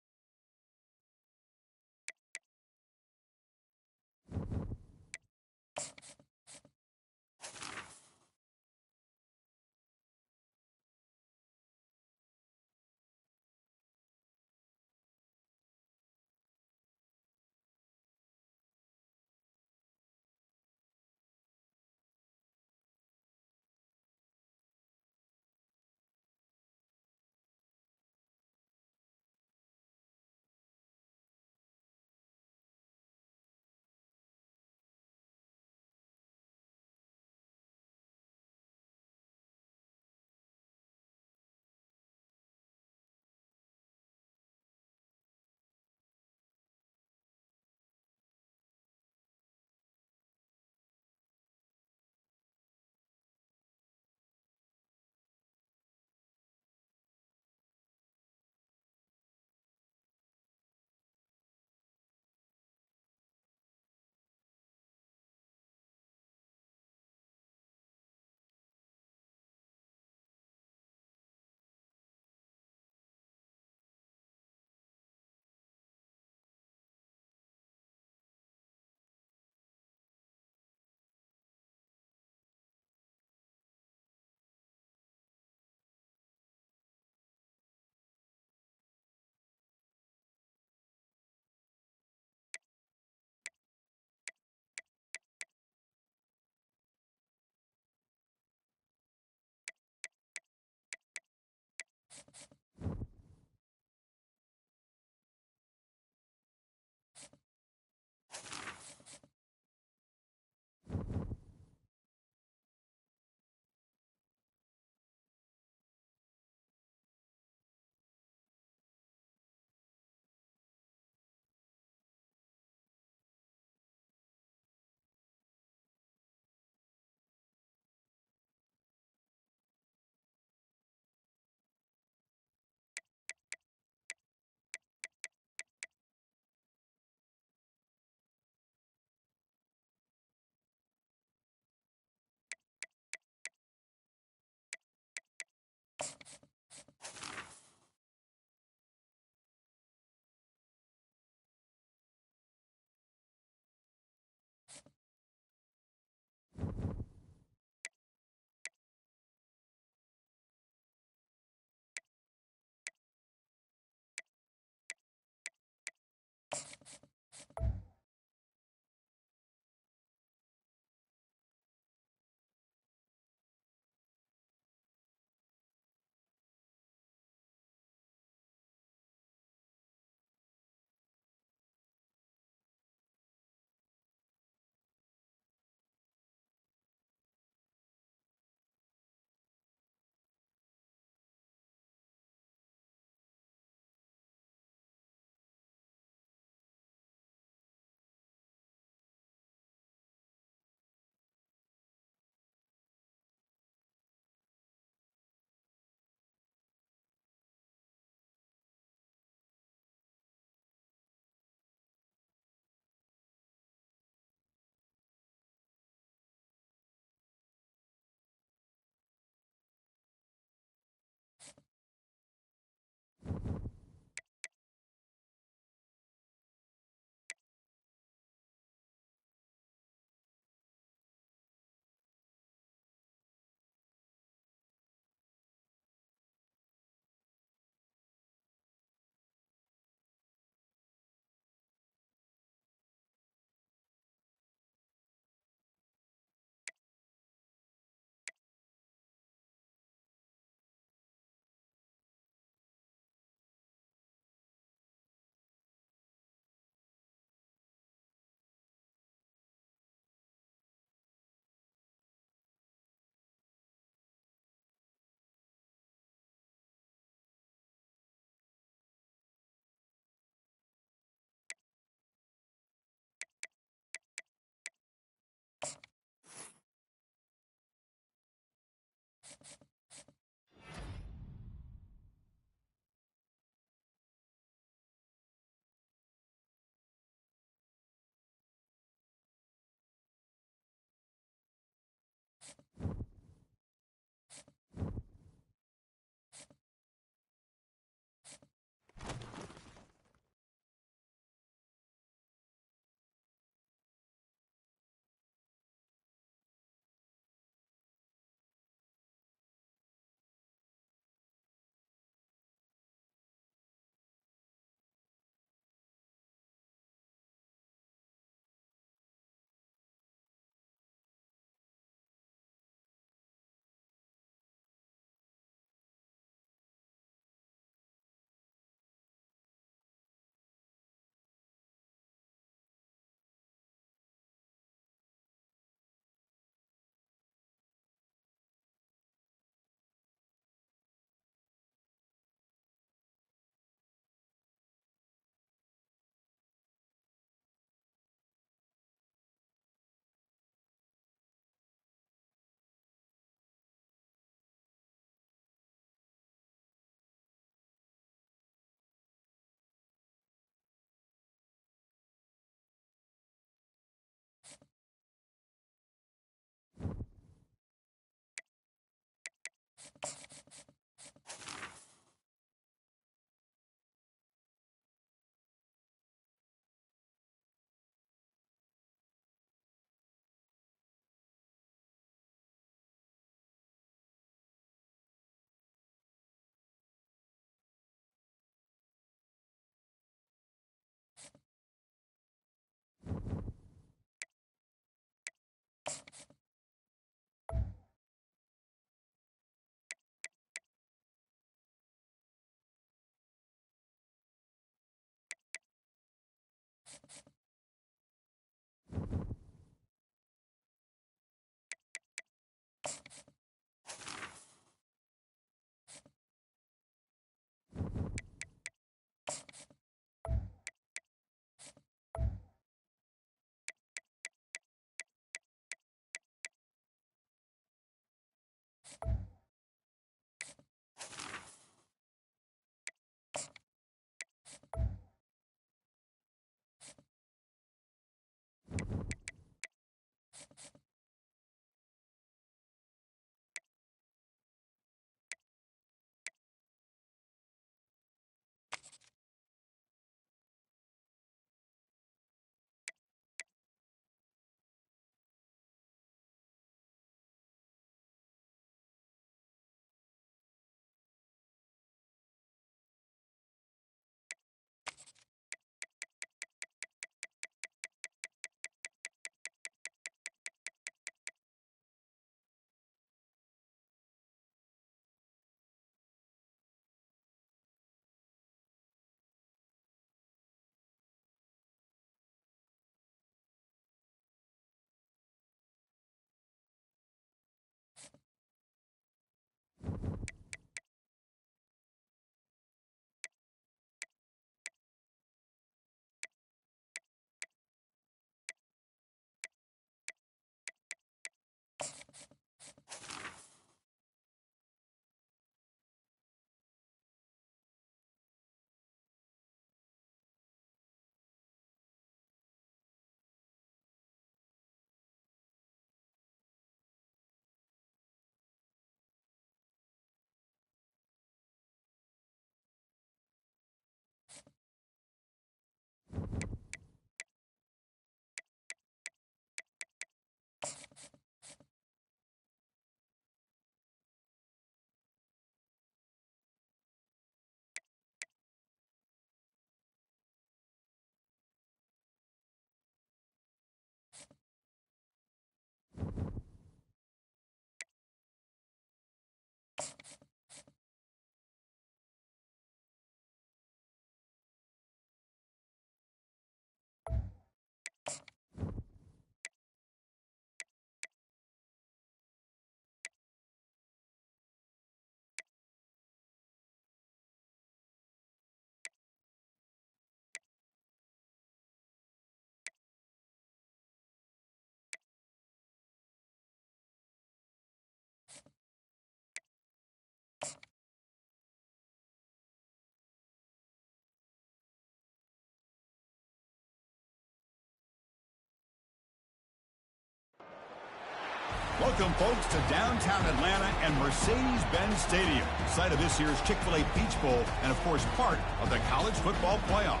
Welcome, folks, to downtown Atlanta and Mercedes-Benz Stadium, site of this year's Chick-fil-A Peach Bowl and, of course, part of the college football playoff.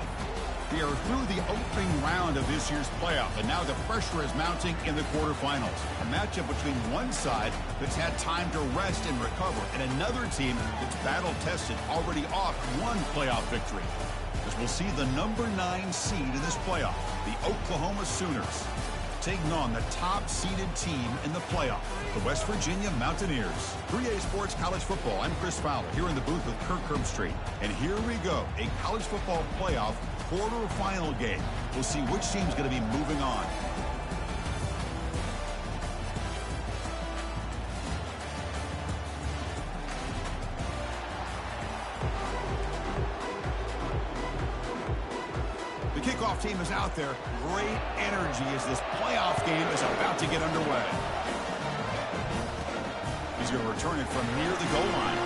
We are through the opening round of this year's playoff, and now the pressure is mounting in the quarterfinals. A matchup between one side that's had time to rest and recover, and another team that's battle-tested, already off one playoff victory. As we'll see the number 9 seed in this playoff, the Oklahoma Sooners, taking on the top-seeded team in the playoff, the West Virginia Mountaineers. 3A Sports College Football, I'm Chris Fowler, here in the booth with Kirk Herbstreit. And here we go, a college football playoff quarterfinal game. We'll see which team's going to be moving on. The kickoff team is out there. Great energy as this playoff game is about to get underway. He's going to return it from near the goal line.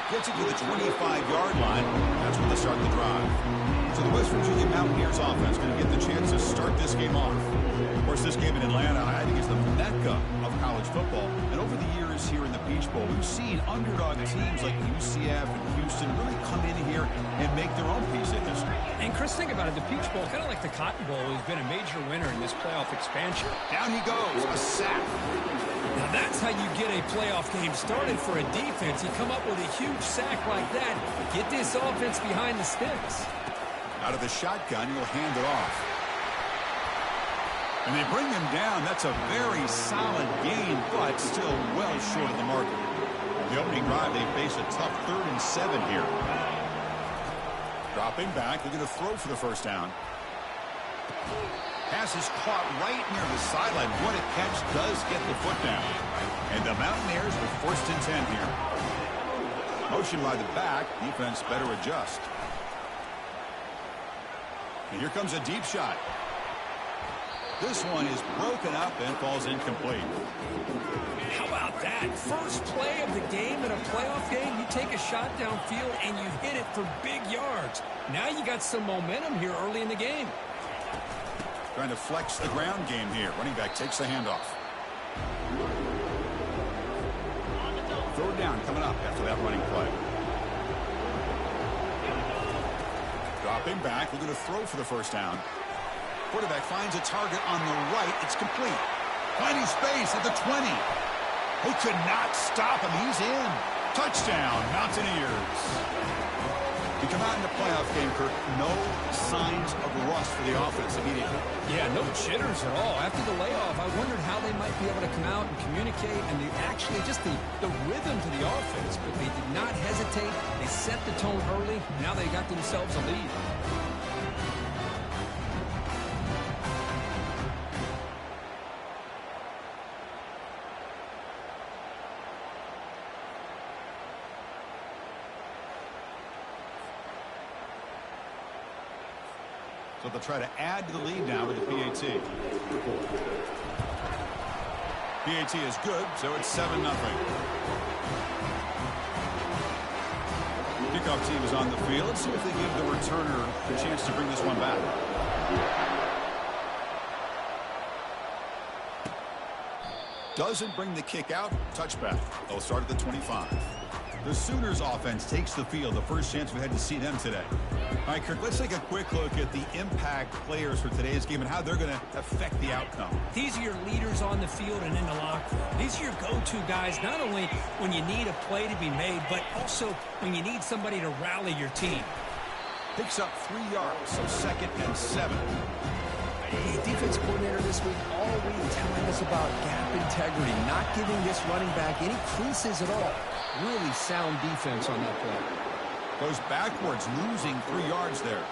Gets it to the 25-yard line. That's when they start the drive. So the West Virginia Mountaineers offense going to get the chance to start this game off. Of course, this game in Atlanta, I think, is the mecca of college football. And over the years here in the Peach Bowl, we've seen underdog teams like UCF and Houston really come in here and make their own piece of history. And Chris, think about it. The Peach Bowl, kind of like the Cotton Bowl, has been a major winner in this playoff expansion. Down he goes, a sack. Now that's how you get a playoff game started for a defense. You come up with a huge sack like that. Get this offense behind the sticks. Out of the shotgun, he'll hand it off. And they bring him down. That's a very solid gain, but still well short of the mark. The opening drive, they face a tough 3rd and 7 here. Dropping back, they're going to throw for the first down. Pass is caught right near the sideline. What a catch, does get the foot down. And the Mountaineers with 1st and 10 here. Motion by the back. Defense better adjust. And here comes a deep shot. This one is broken up and falls incomplete. How about that? First play of the game in a playoff game, you take a shot downfield and you hit it for big yards. Now you got some momentum here early in the game. Trying to flex the ground game here. Running back takes the handoff. 3rd down coming up after that running play. Dropping back, looking to throw for the 1st down. Quarterback finds a target on the right. It's complete. Finding space at the 20. They could not stop him. He's in. Touchdown, Mountaineers. You come out in the playoff game, Kirk, no signs of rust for the offense immediately. Yeah, no jitters at all. After the layoff, I wondered how they might be able to come out and communicate and actually just the rhythm to the offense. But they did not hesitate. They set the tone early. Now they got themselves a lead. So they'll try to add to the lead now with the PAT. PAT is good, so it's 7-0. Kickoff team is on the field. Let's see if they give the returner a chance to bring this one back. Doesn't bring the kick out. Touchback. They'll start at the 25. The Sooners offense takes the field. The first chance we had to see them today. All right, Kirk, let's take a quick look at the impact players for today's game and how they're going to affect the outcome. These are your leaders on the field and in the locker room. These are your go-to guys, not only when you need a play to be made, but also when you need somebody to rally your team. Picks up 3 yards, so 2nd and 7. The defense coordinator this week all week telling us about gap integrity, not giving this running back any creases at all. Really sound defense on that play. Goes backwards, losing 3 yards there.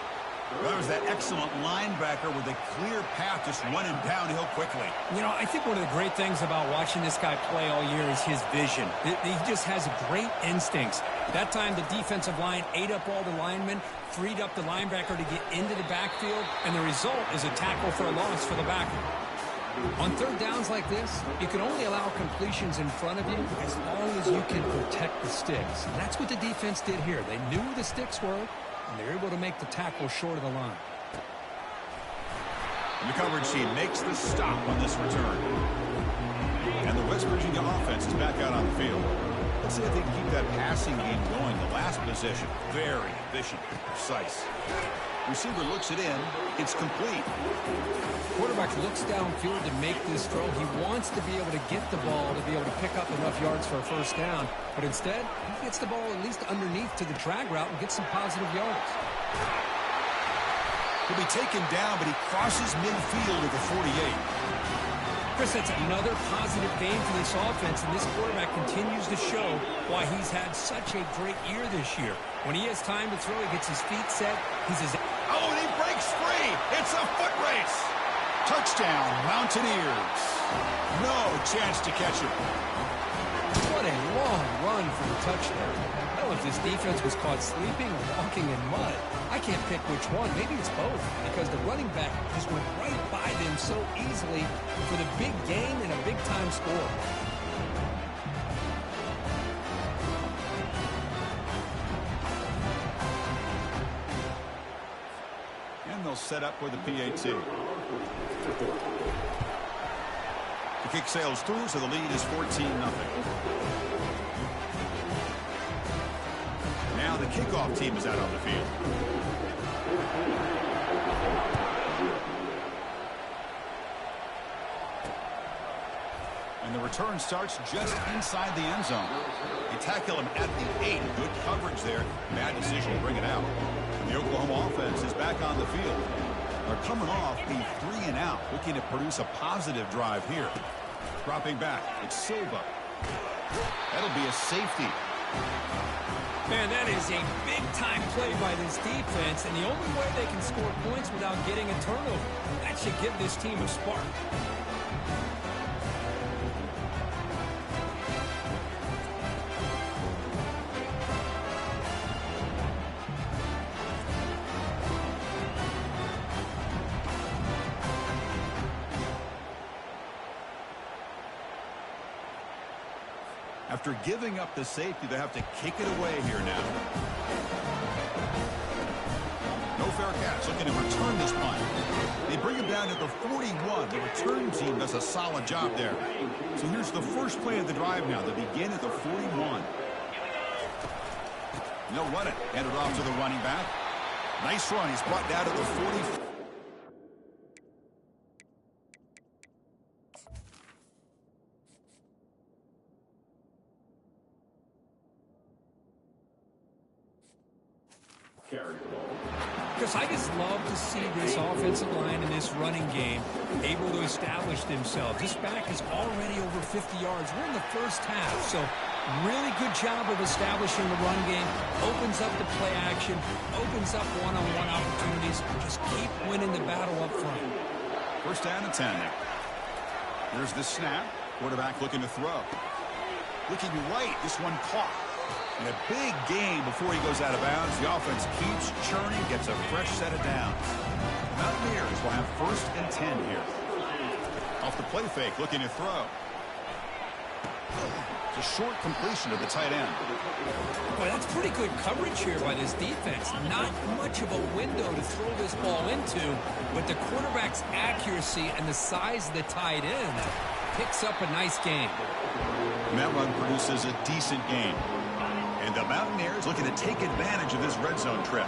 Well, that was that excellent linebacker with a clear path just running downhill quickly. You know, I think one of the great things about watching this guy play all year is his vision. He just has great instincts. That time, the defensive line ate up all the linemen, freed up the linebacker to get into the backfield, and the result is a tackle for a loss for the backer. On 3rd downs like this, you can only allow completions in front of you as long as you can protect the sticks. And that's what the defense did here. They knew the sticks were, and they were able to make the tackle short of the line. And the coverage team makes the stop on this return. And the West Virginia offense is back out on the field. Let's see if they can keep that passing game going. The last possession, very efficient and precise. Receiver looks it in. It's complete. Quarterback looks downfield to make this throw. He wants to be able to get the ball to be able to pick up enough yards for a 1st down. But instead, he gets the ball at least underneath to the drag route and gets some positive yards. He'll be taken down, but he crosses midfield at the 48. Chris, that's another positive game for this offense, and this quarterback continues to show why he's had such a great year this year. When he has time to throw, he gets his feet set. He's as... Oh, and he breaks free. It's a foot race. Touchdown, Mountaineers. No chance to catch him. What a long run for the touchdown. I don't know if this defense was caught sleeping or walking in mud. I can't pick which one. Maybe it's both, because the running back just went right by them so easily for the big gain and a big-time score. And they'll set up with the PAT. The kick sails through, so the lead is 14-0. Now the kickoff team is out on the field. And the return starts just inside the end zone. They tackle him at the 8. Good coverage there. Bad decision to bring it out. And the Oklahoma offense is back on the field. They're coming off the 3-and-out, looking to produce a positive drive here. Dropping back, it's Silva. That'll be a safety. Man, that is a big-time play by this defense, and the only way they can score points without getting a turnover. That should give this team a spark. After giving up the safety, they have to kick it away here now. No fair catch. Looking to return this punt. They bring him down to the 41. The return team does a solid job there. So here's the first play of the drive now. They begin at the 41. They'll run it. Hand it off to the running back. Nice run. He's brought down to the 40. Because I just love to see this offensive line in this running game able to establish themselves. This back is already over 50 yards. We're in the first half, so really good job of establishing the run game. Opens up the play action, opens up one-on-one opportunities. Just keep winning the battle up front. First down and 10 now. Here's the snap. Quarterback looking to throw. Looking right. This one caught. And a big gain before he goes out of bounds. The offense keeps churning, gets a fresh set of downs. The Mountaineers will have first and 10 here. Off the play fake, looking to throw. It's a short completion to the tight end. Boy, that's pretty good coverage here by this defense. Not much of a window to throw this ball into, but the quarterback's accuracy and the size of the tight end picks up a nice game. And that run produces a decent gain. And the Mountaineers looking to take advantage of this red zone trip.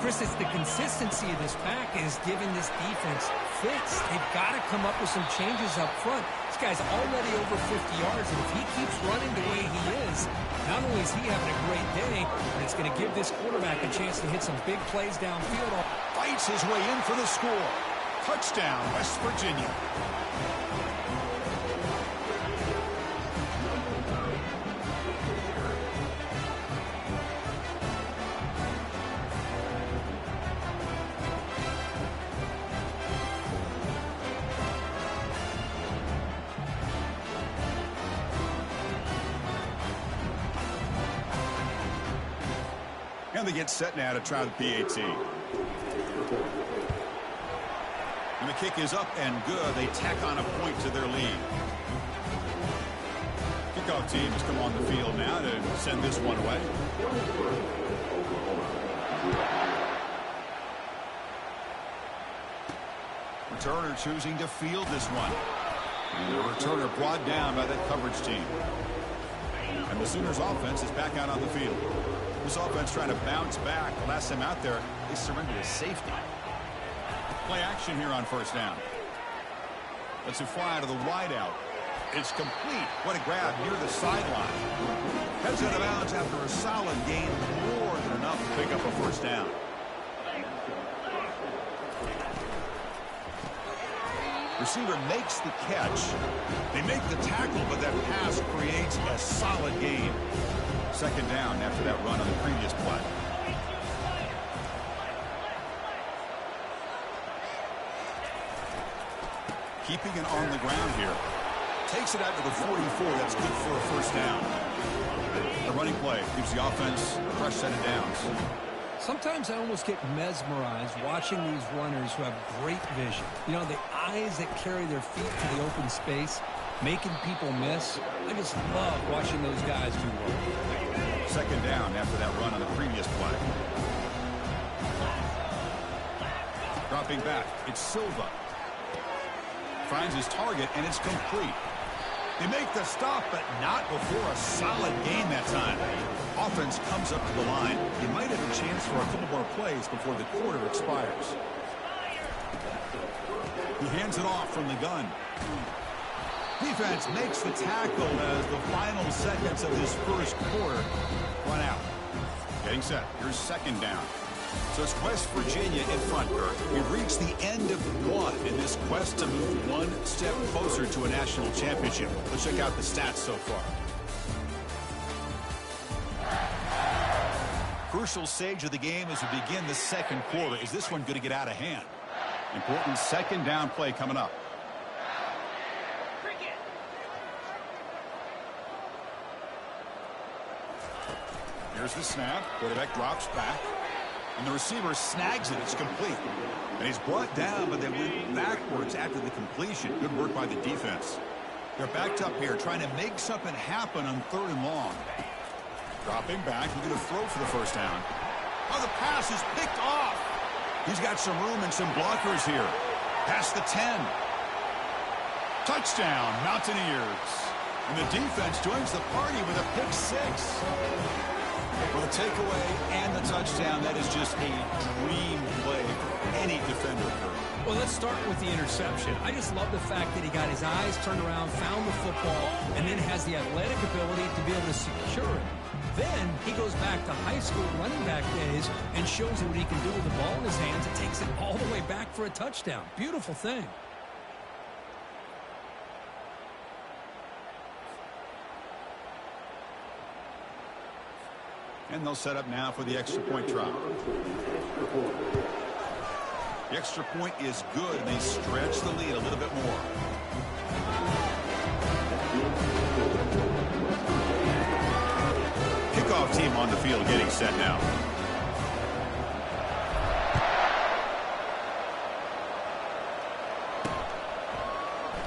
Chris, it's the consistency of this pack is giving this defense fits. They've got to come up with some changes up front. This guy's already over 50 yards, and if he keeps running the way he is, not only is he having a great day, but it's going to give this quarterback a chance to hit some big plays downfield. Fights his way in for the score. Touchdown, West Virginia. And they get set now to try the PAT. And the kick is up and good. They tack on a point to their lead. Kickoff team has come on the field now to send this one away. Returner choosing to field this one. And the returner brought down by that coverage team. And the Sooners offense is back out on the field. This offense trying to bounce back. The last time out there, they surrendered a safety. Play action here on first down. Let's it fly to the wideout. It's complete. What a grab near the sideline. Heads out of bounds after a solid gain, more than enough to pick up a first down. Receiver makes the catch. They make the tackle, but that pass creates a solid gain. Second down after that run on the previous play. Keeping it on the ground here. Takes it out to the 44. That's good for a first down. The running play gives the offense a fresh set of downs. Sometimes I almost get mesmerized watching these runners who have great vision. You know, the eyes that carry their feet to the open space, making people miss. I just love watching those guys do work. Second down after that run on the previous play. Dropping back, it's Silva. Finds his target, and it's complete. They make the stop, but not before a solid gain that time. Offense comes up to the line. He might have a chance for a couple more plays before the quarter expires. He hands it off from the gun. Defense makes the tackle as the final seconds of this first quarter run out. Getting set. Here's second down. So it's West Virginia in front, Kirk. We've reached the end of one in this quest to move one step closer to a national championship. Let's check out the stats so far. crucial stage of the game as we begin the second quarter. Is this one going to get out of hand? Important second down play coming up. Here's the snap. Quarterback drops back. And the receiver snags it. It's complete. And he's brought down, but they went backwards after the completion. Good work by the defense. They're backed up here trying to make something happen on 3rd and long. Dropping back. He's going to throw for the first down. Oh, the pass is picked off. He's got some room and some blockers here. Past the 10. Touchdown, Mountaineers. And the defense joins the party with a pick 6. For the takeaway and the touchdown, that is just a dream play for any defender. Well, let's start with the interception. I just love the fact that he got his eyes turned around, found the football, and then has the athletic ability to be able to secure it. Then he goes back to high school running back days and shows you what he can do with the ball in his hands and takes it all the way back for a touchdown. Beautiful thing. And they'll set up now for the extra point try. The extra point is good, and they stretch the lead a little bit more. Kickoff team on the field getting set now.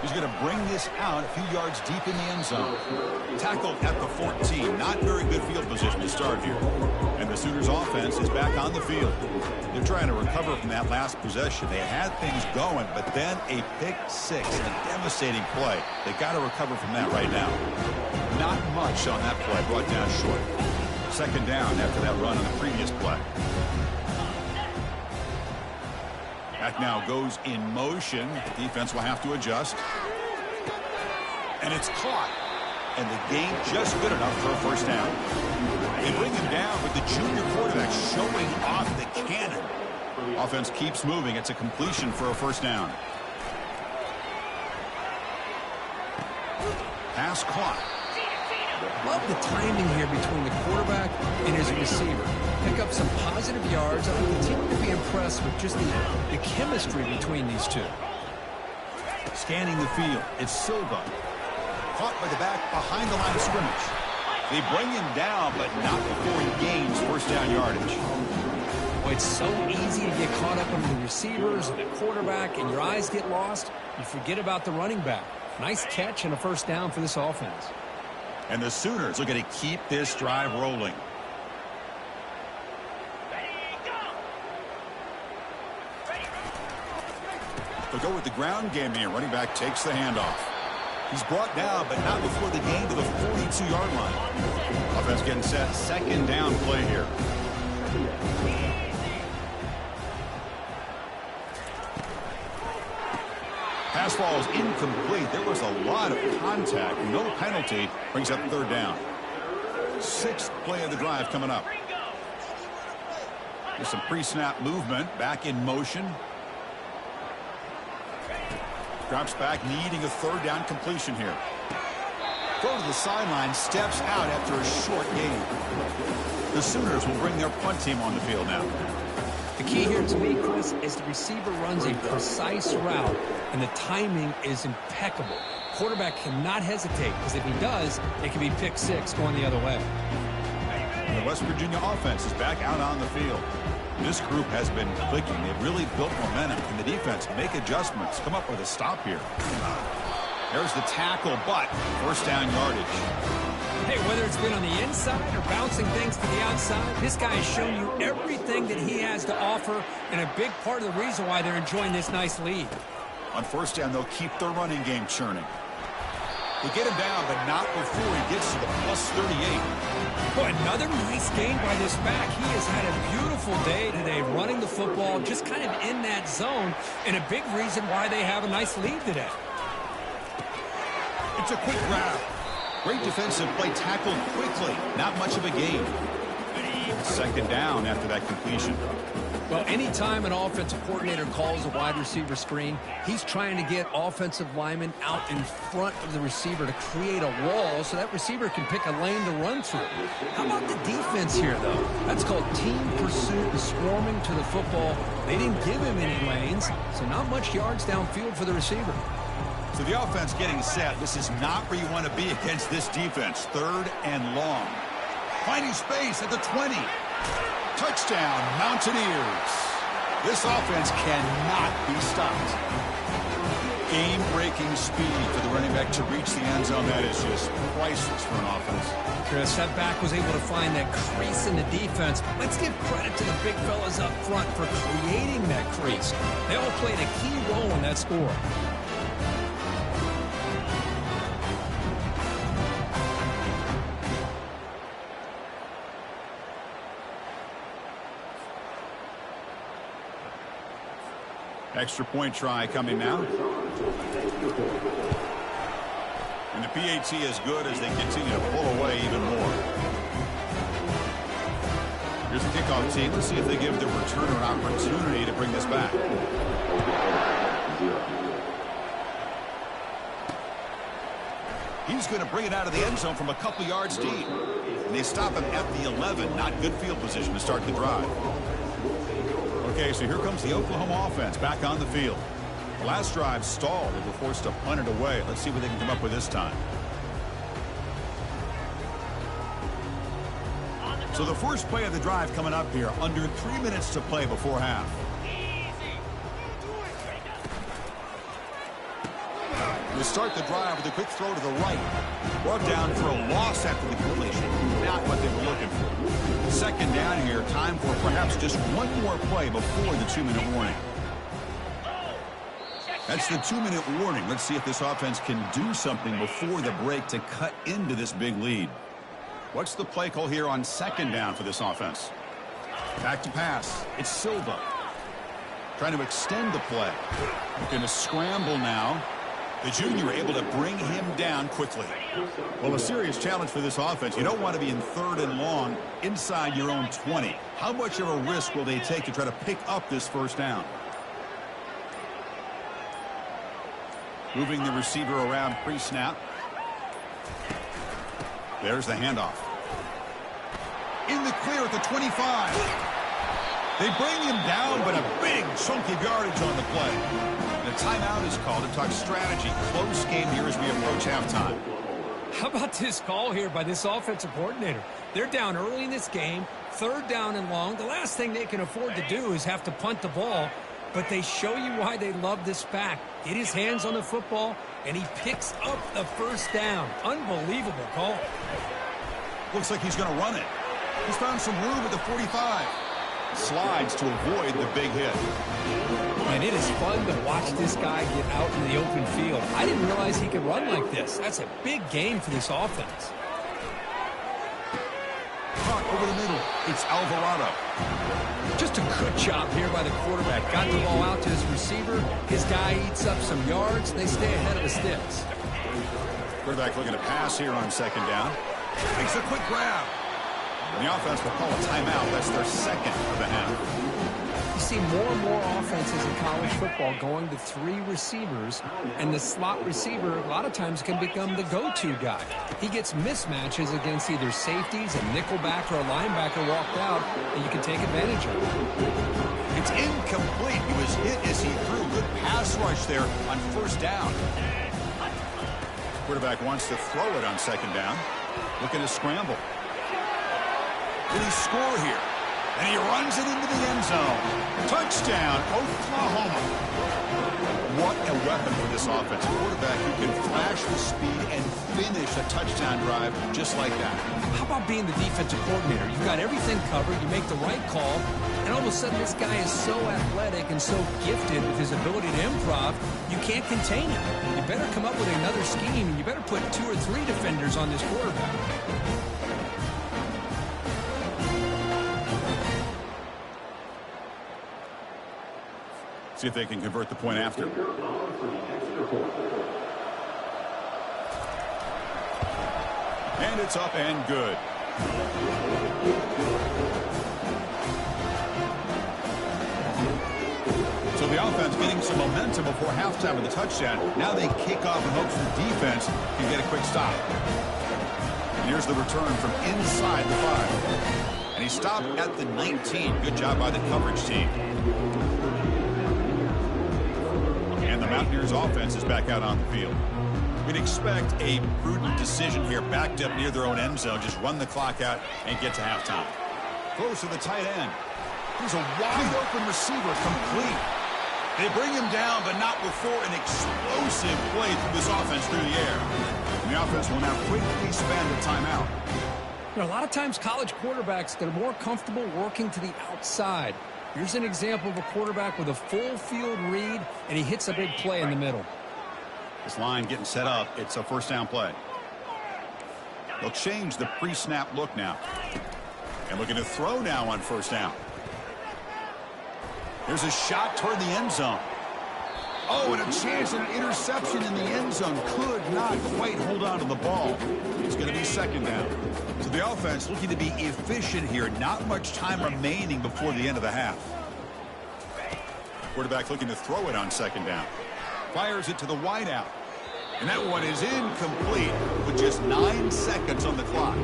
He's going to bring this out a few yards deep in the end zone. Tackled at the 14. Not very good field position to start here. And the Sooners offense is back on the field. They're trying to recover from that last possession. They had things going, but then a pick 6, a devastating play. They got to recover from that right now. Not much on that play, brought down short. Second down after that run on the previous play. Back now goes in motion. Defense will have to adjust. And it's caught. And the gain just good enough for a first down. They bring him down with the junior quarterback showing off the cannon. Offense keeps moving. It's a completion for a first down. Pass caught. Love the timing here between the quarterback and his receiver. Pick up some positive yards. I continue to be impressed with just the chemistry between these two. Scanning the field. It's Silva. Caught by the back behind the line of scrimmage. They bring him down, but not before he gains first down yardage. Well, it's so easy to get caught up in the receivers and the quarterback, and your eyes get lost. You forget about the running back. Nice catch and a first down for this offense. And the Sooners are going to keep this drive rolling. They'll go with the ground game here. Running back takes the handoff. He's brought down, but not before the gain to the 42-yard line. Offense getting set. Second down play here. Pass ball is incomplete. There was a lot of contact. No penalty. Brings up third down. 6th play of the drive coming up. There's some pre-snap movement. Back in motion. Drops back, needing a third down completion here. Throw to the sideline. Steps out after a short gain. The Sooners will bring their punt team on the field now. The key here to me, Chris, is the receiver runs a precise route, and the timing is impeccable. Quarterback cannot hesitate, because if he does, it can be pick 6 going the other way. And the West Virginia offense is back out on the field. This group has been clicking. They've really built momentum. Can the defense make adjustments? Come up with a stop here. There's the tackle, but first down yardage. Hey, whether it's been on the inside or bouncing things to the outside, this guy has shown you everything that he has to offer, and a big part of the reason why they're enjoying this nice lead. On first down, they'll keep their running game churning. They get him down, but not before he gets to the plus 38. Boy, another nice gain by this back. He has had a beautiful day today running the football, just kind of in that zone, and a big reason why they have a nice lead today. It's a quick grab. Great defensive play, tackled quickly. Not much of a gain. Second down after that completion. Well, anytime an offensive coordinator calls a wide receiver screen, he's trying to get offensive linemen out in front of the receiver to create a wall so that receiver can pick a lane to run through. How about the defense here, though? That's called team pursuit and swarming to the football. They didn't give him any lanes, so not much yards downfield for the receiver. So the offense getting set. This is not where you want to be against this defense. 3rd and long. Finding space at the 20. Touchdown, Mountaineers. This offense cannot be stopped. Game-breaking speed for the running back to reach the end zone. That is just priceless for an offense. Chris, that back was able to find that crease in the defense. Let's give credit to the big fellas up front for creating that crease. They all played a key role in that score. Extra point try coming now. And the PAT is good as they continue to pull away even more. Here's the kickoff team. Let's see if they give the returner an opportunity to bring this back. He's going to bring it out of the end zone from a couple yards deep. And they stop him at the 11. Not good field position to start the drive. Okay, so here comes the Oklahoma offense back on the field. The last drive stalled. They were forced to punt it away. Let's see what they can come up with this time. So the first play of the drive coming up here. Under 3 minutes to play before half. They start the drive with a quick throw to the right. Brought down for a loss after the completion. Not what they were looking for. Second down here. Time for perhaps just one more play before the 2-minute warning. That's the 2-minute warning. Let's see if this offense can do something before the break to cut into this big lead. What's the play call here on second down for this offense? Back to pass. It's Silva. Trying to extend the play. Looking to scramble now. The junior able to bring him down quickly. Well, a serious challenge for this offense. You don't want to be in 3rd and long inside your own 20. How much of a risk will they take to try to pick up this first down? Moving the receiver around pre-snap. There's the handoff. In the clear at the 25. They bring him down, but a big chunk of yardage on the play. The timeout is called to talk strategy. Close game here as we approach halftime. How about this call here by this offensive coordinator? They're down early in this game, 3rd down and long. The last thing they can afford to do is have to punt the ball, but they show you why they love this back. Get his hands on the football, and he picks up the first down. Unbelievable call. Looks like he's going to run it. He's found some room at the 45. Slides to avoid the big hit. And it is fun to watch this guy get out in the open field. I didn't realize he could run like this. That's a big game for this offense. Caught over the middle. It's Alvarado. Just a good job here by the quarterback. Got the ball out to his receiver. His guy eats up some yards. They stay ahead of the sticks. Quarterback looking to pass here on second down. Makes a quick grab. And the offense will call a timeout. That's their second of the half. You see more and more offenses in college football going to 3 receivers, and the slot receiver a lot of times can become the go-to guy. He gets mismatches against either safeties, a nickelback, or a linebacker walked out, and you can take advantage of it. It's incomplete. He was hit as he threw. Good pass rush there on first down. Quarterback wants to throw it on second down. Looking to scramble. Will he score here? And he runs it into the end zone. Touchdown, Oklahoma. What a weapon for this offense. A quarterback who can flash with speed and finish a touchdown drive just like that. How about being the defensive coordinator? You've got everything covered. You make the right call. And all of a sudden, this guy is so athletic and so gifted with his ability to improv, you can't contain him. You better come up with another scheme, and you better put 2 or 3 defenders on this quarterback. See if they can convert the point after. And it's up and good. getting some momentum before halftime with the touchdown. Now they kick off in hopes the defense can get a quick stop. And here's the return from inside the 5. And he stopped at the 19. Good job by the coverage team. And the Mountaineers offense is back out on the field. We'd expect a prudent decision here, backed up near their own end zone. Just run the clock out and get to halftime. Throws to the tight end. Here's a wide open receiver, complete. They bring him down, but not before an explosive play through this offense through the air. And the offense will now quickly spend a timeout. You know, a lot of times college quarterbacks, they're more comfortable working to the outside. Here's an example of a quarterback with a full field read, and he hits a big play in the middle. This line getting set up. It's a first down play. They'll change the pre-snap look now. And looking to throw now on first down. Here's a shot toward the end zone. Oh, and a chance at an interception in the end zone. Could not quite hold on to the ball. It's going to be second down. So the offense looking to be efficient here. Not much time remaining before the end of the half. Quarterback looking to throw it on second down. Fires it to the wideout. And that one is incomplete with just 9 seconds on the clock.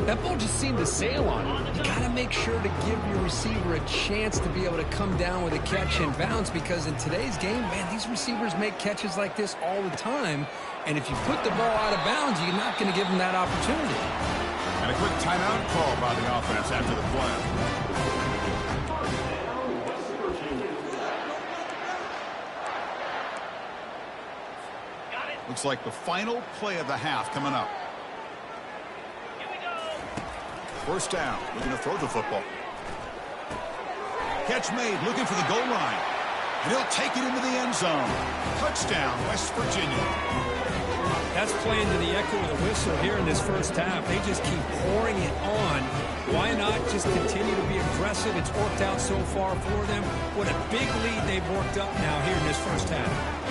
That ball just seemed to sail on him. You got to make sure to give your receiver a chance to be able to come down with a catch and bounce, because in today's game, man, these receivers make catches like this all the time. And if you put the ball out of bounds, you're not going to give them that opportunity. And a quick timeout call by the offense after the play. Looks like the final play of the half coming up. First down, looking to throw the football. Catch made, looking for the goal line. And he'll take it into the end zone. Touchdown, West Virginia. That's playing to the echo of the whistle here in this first half. They just keep pouring it on. Why not just continue to be aggressive? It's worked out so far for them. What a big lead they've worked up now here in this first half.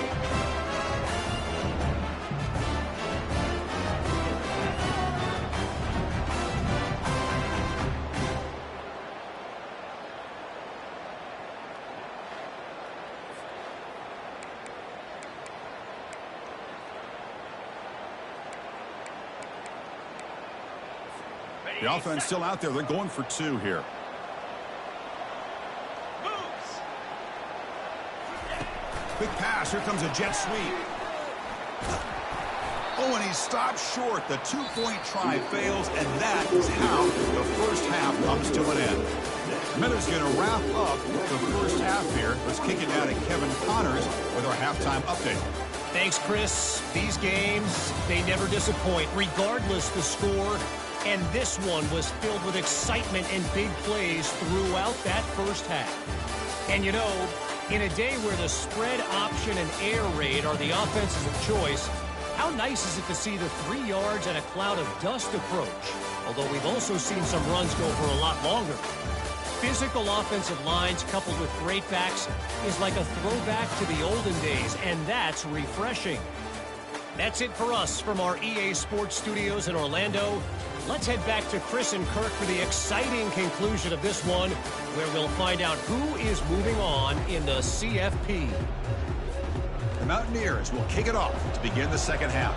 The offense still out there. They're going for 2 here. Quick pass. Here comes a jet sweep. Oh, and he stops short. The 2-point try fails, and that is how the first half comes to an end. Miller's going to wrap up the first half here. Let's kick it down to Kevin Connors with our halftime update. Thanks, Chris. These games, they never disappoint, regardless the score. And this one was filled with excitement and big plays throughout that first half. And you know, in a day where the spread option and air raid are the offenses of choice, how nice is it to see the 3 yards and a cloud of dust approach? Although we've also seen some runs go for a lot longer. Physical offensive lines coupled with great backs is like a throwback to the olden days, and that's refreshing. That's it for us from our EA Sports Studios in Orlando. Let's head back to Chris and Kirk for the exciting conclusion of this one, where we'll find out who is moving on in the CFP. The Mountaineers will kick it off to begin the second half.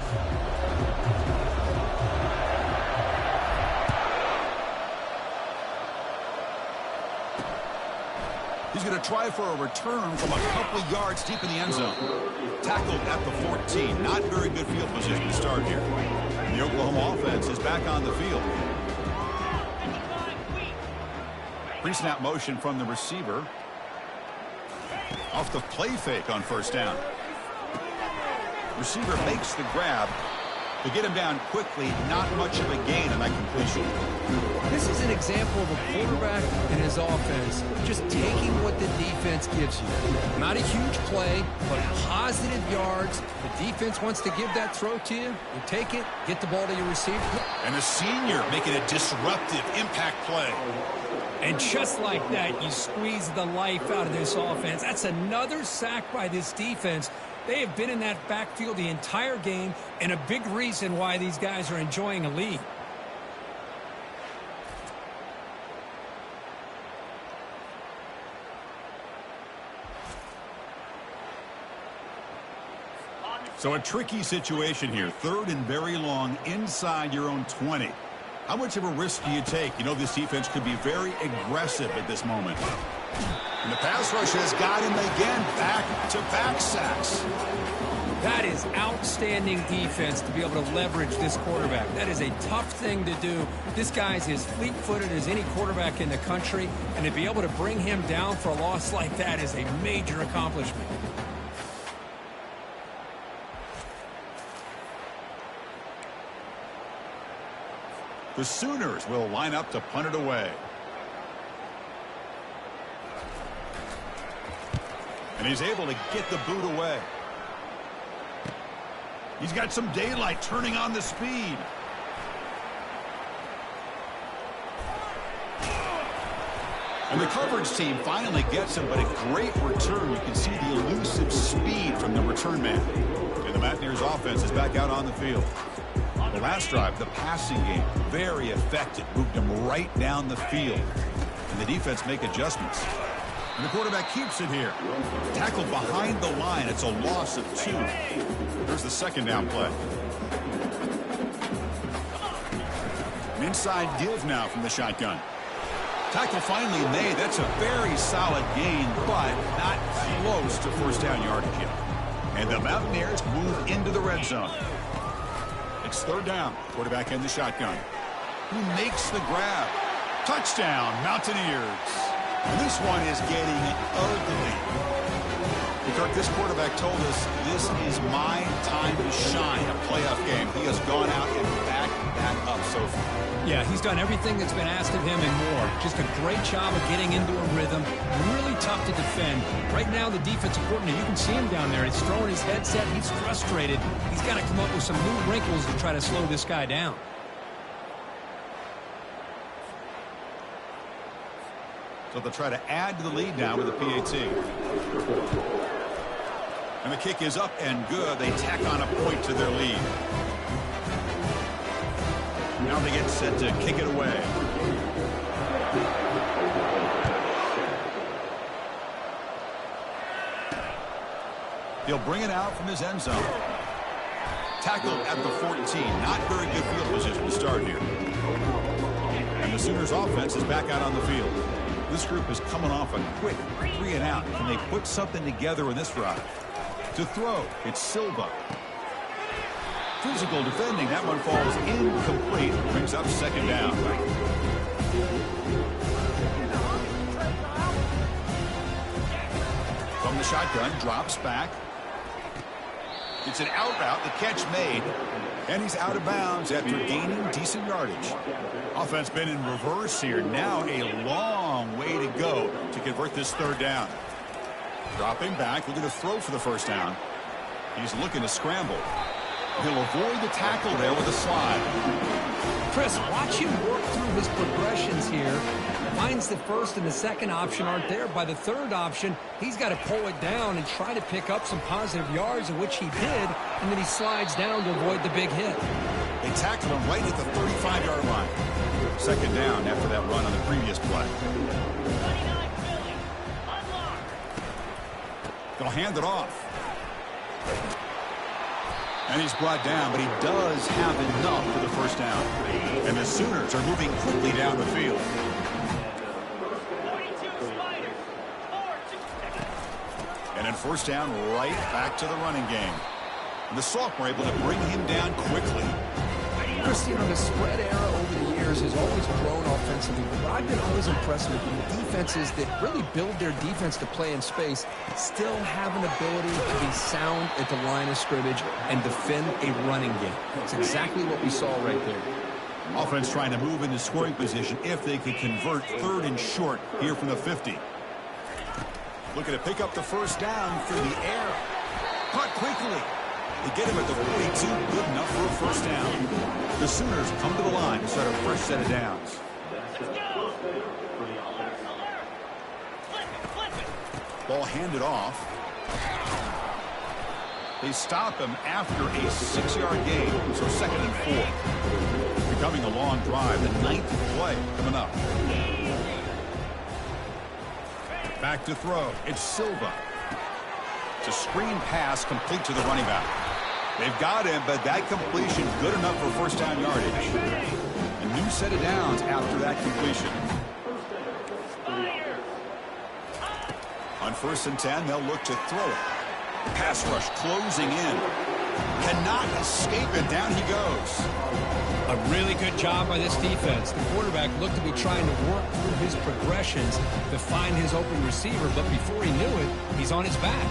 He's going to try for a return from a couple yards deep in the end zone. Tackled at the 14. Not very good field position to start here. And the Oklahoma offense is back on the field. Pre-snap motion from the receiver. Off the play fake on first down. Receiver makes the grab. They get him down quickly. Not much of a gain on that completion. This is an example of a quarterback and his offense just taking what the defense gives you. Not a huge play, but positive yards. The defense wants to give that throw to you. You take it, get the ball to your receiver. And a senior making a disruptive impact play. And just like that, you squeeze the life out of this offense. That's another sack by this defense. They have been in that backfield the entire game, and a big reason why these guys are enjoying a lead. So a tricky situation here. Third and very long inside your own 20. How much of a risk do you take? You know this defense could be very aggressive at this moment. And the pass rush has got him again. Back-to-back sacks. That is outstanding defense to be able to leverage this quarterback. That is a tough thing to do. This guy's as fleet-footed as any quarterback in the country, and to be able to bring him down for a loss like that is a major accomplishment. The Sooners will line up to punt it away. And he's able to get the boot away. He's got some daylight, turning on the speed. And the coverage team finally gets him, but a great return. You can see the elusive speed from the return man. And the Mountaineers offense is back out on the field. The last drive, the passing game, very effective. Moved him right down the field. And the defense make adjustments. And the quarterback keeps it here. Tackled behind the line. It's a loss of 2. There's the second down play. An inside give now from the shotgun. Tackle finally made. That's a very solid gain, but not close to first down yardage yet. And the Mountaineers move into the red zone. It's third down. Quarterback in the shotgun. Who makes the grab? Touchdown, Mountaineers. And this one is getting ugly. Because this quarterback told us this is my time to shine, a playoff game. He has gone out and backed that up so far. Yeah, he's done everything that's been asked of him and more. Just a great job of getting into a rhythm. Really tough to defend. Right now, the defensive coordinator, you can see him down there. He's throwing his headset. He's frustrated. He's got to come up with some new wrinkles to try to slow this guy down. So they'll try to add to the lead now with a PAT. And the kick is up and good. They tack on a point to their lead. Now they get set to kick it away. He'll bring it out from his end zone. Tackled at the 14. Not very good field position to start here. And the Sooners offense is back out on the field. This group is coming off a quick 3 and out. Can they put something together in this drive? To throw, it's Silva. Physical defending. That one falls incomplete. Brings up second down. From the shotgun, drops back. It's an out route. The catch made. And he's out of bounds after gaining decent yardage. Offense been in reverse here. Now a long way to go to convert this third down. Dropping back, looking to throw for the first down. He's looking to scramble. He'll avoid the tackle there with a slide. Chris, watch him work through his progressions here. Finds the first and the second option aren't there. By the third option, he's got to pull it down and try to pick up some positive yards, of which he did, and then he slides down to avoid the big hit. They tackled him right at the 35-yard line. Second down after that run on the previous play. They'll hand it off. And he's brought down, but he does have enough for the first down. And the Sooners are moving quickly down the field. And then first down, right back to the running game. And the sophomore able to bring him down quickly. Chris, you know, the spread era over the years has always grown offensively, but what I've been always impressed with the defenses that really build their defense to play in space still have an ability to be sound at the line of scrimmage and defend a running game. That's exactly what we saw right there. Offense trying to move into scoring position if they could convert third and short here from the 50. Looking to pick up the first down through the air. Caught quickly. They get him at the 42, good enough for a first down. The Sooners come to the line to start a fresh set of downs. Ball handed off. They stop him after a 6-yard gain, so second and 4. Becoming a long drive, the 9th play coming up. Back to throw. It's Silva. It's a screen pass complete to the running back. They've got him, but that completion good enough for first down yardage. A new set of downs after that completion. On 1st and 10, they'll look to throw it. Pass rush closing in. Cannot escape it. Down he goes. A really good job by this defense. The quarterback looked to be trying to work through his progressions to find his open receiver, but before he knew it, he's on his back.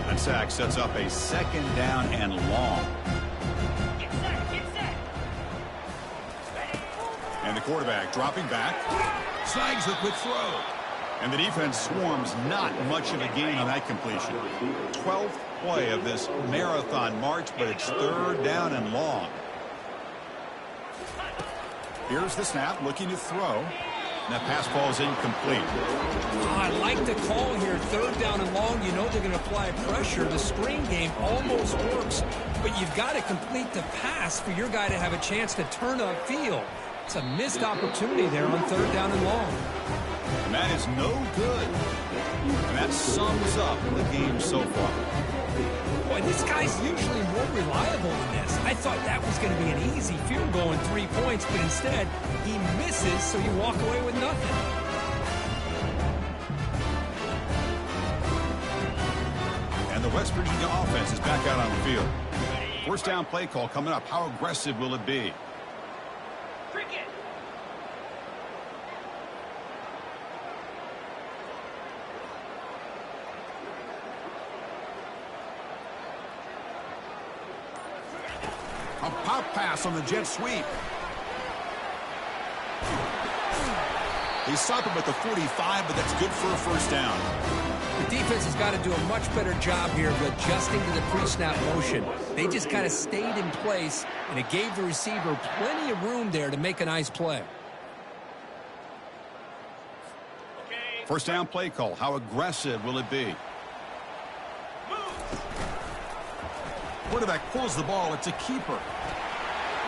That sack sets up a 2nd down and long. And the quarterback dropping back. Snags the quick throw. And the defense swarms not much of a gain on that completion. 12th play of this marathon march, but it's 3rd down and long. Here's the snap, looking to throw. And that pass ball is incomplete. I like the call here. 3rd down and long. You know they're going to apply pressure. The screen game almost works, but you've got to complete the pass for your guy to have a chance to turn upfield. It's a missed opportunity there on 3rd down and long. And that is no good. And that sums up the game so far. Boy, this guy's usually more reliable than this. I thought that was going to be an easy field goal and 3 points, but instead he misses, so you walk away with nothing. And the West Virginia offense is back out on the field. 1st down play call coming up. How aggressive will it be? Cricket. A pop pass on the jet sweep. He stopped him at the 45, but that's good for a 1st down. The defense has got to do a much better job here of adjusting to the pre-snap motion. They just kind of stayed in place, and it gave the receiver plenty of room there to make a nice play. 1st down play call. How aggressive will it be? Quarterback pulls the ball. It's a keeper.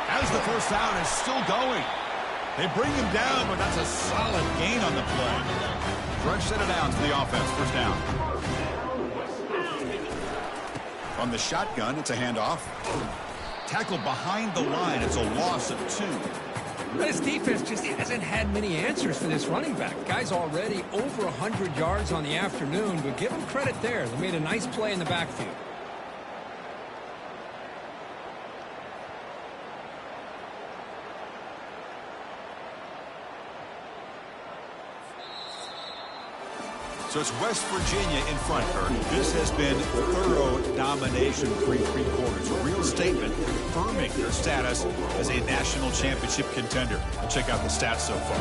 As the 1st down is still going. They bring him down, but that's a solid gain on the play. Fresh set of downs for the offense. 1st down. From the shotgun, it's a handoff. Tackle behind the line. It's a loss of 2. This defense just hasn't had many answers for this running back. Guy's already over 100 yards on the afternoon, but give him credit there. They made a nice play in the backfield. So it's West Virginia in front, Kurt. This has been thorough domination through 3 quarters. A real statement affirming their status as a national championship contender. And check out the stats so far.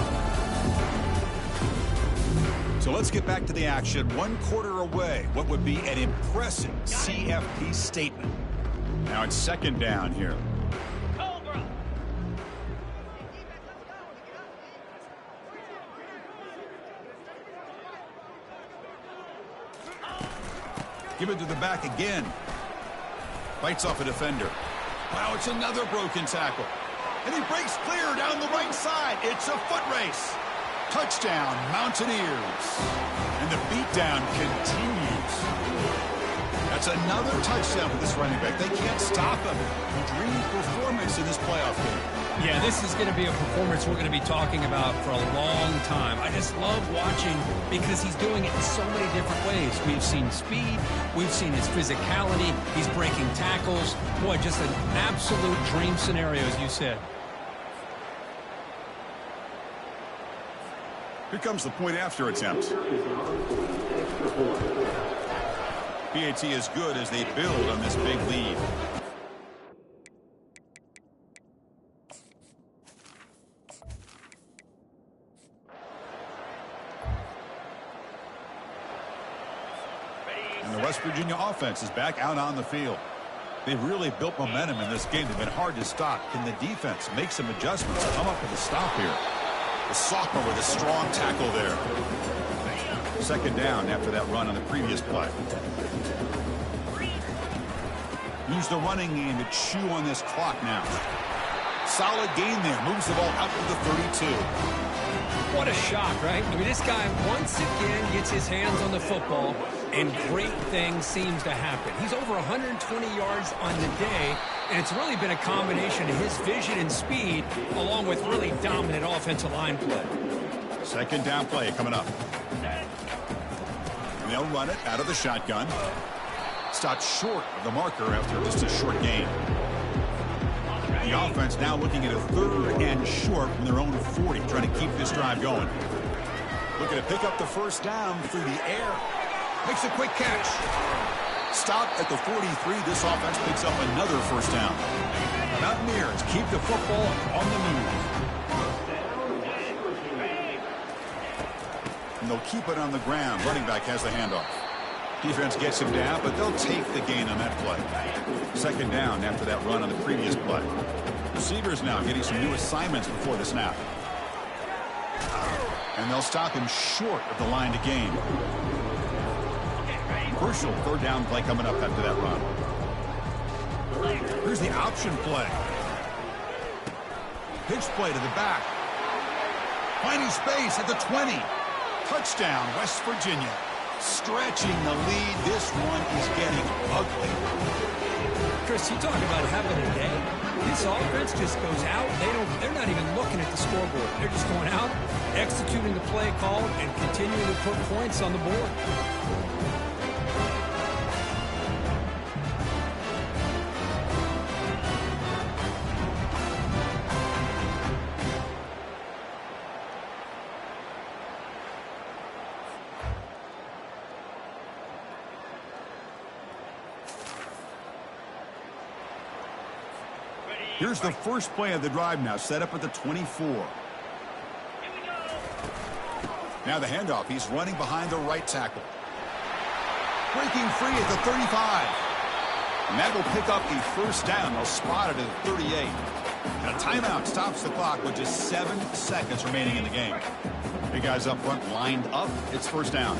So let's get back to the action. 1 quarter away. What would be an impressive CFP statement. Now it's 2nd down here. Give it to the back again. Bites off a defender. Wow, it's another broken tackle. And he breaks clear down the right side. It's a foot race. Touchdown, Mountaineers. And the beatdown continues. That's another touchdown for this running back. They can't stop him. Dream performance in this playoff game. Yeah, this is going to be a performance we're going to be talking about for a long time. I just love watching because he's doing it in so many different ways. We've seen speed. We've seen his physicality. He's breaking tackles. Boy, just an absolute dream scenario, as you said. Here comes the point after attempt. PAT is good as they build on this big lead. And the West Virginia offense is back out on the field. They've really built momentum in this game. They've been hard to stop. Can the defense make some adjustments and come up with a stop here? The sophomore with a strong tackle there. 2nd down after that run on the previous play. Use the running game to chew on this clock now. Solid gain there. Moves the ball out to the 32. What a shock, right? I mean, this guy once again gets his hands on the football, and great things seems to happen. He's over 120 yards on the day, and it's really been a combination of his vision and speed, along with really dominant offensive line play. Second down play coming up. And they'll run it out of the shotgun. Stopped short of the marker after just a short gain. The offense now looking at a 3rd and short from their own 40, trying to keep this drive going. Looking to pick up the first down through the air. Makes a quick catch. Stopped at the 43. This offense picks up another first down. Mountaineers keep the football on the move. And they'll keep it on the ground. Running back has the handoff. Defense gets him down, but they'll take the gain on that play. Second down after that run on the previous play. Receivers now getting some new assignments before the snap. And they'll stop him short of the line to gain. Crucial 3rd down play coming up after that run. Here's the option play. Pitch play to the back. Finding space at the 20. Touchdown, West Virginia. Stretching the lead. This one is getting ugly. Chris, you talk about having a day. This offense just goes out. They're not even looking at the scoreboard. They're just going out, executing the play called, and continuing to put points on the board. Here's the first play of the drive now, set up at the 24. Now the handoff. He's running behind the right tackle. Breaking free at the 35. And that will pick up a first down. They'll spot it at the 38. And a timeout stops the clock with just 7 seconds remaining in the game. Big guys up front lined up. It's first down.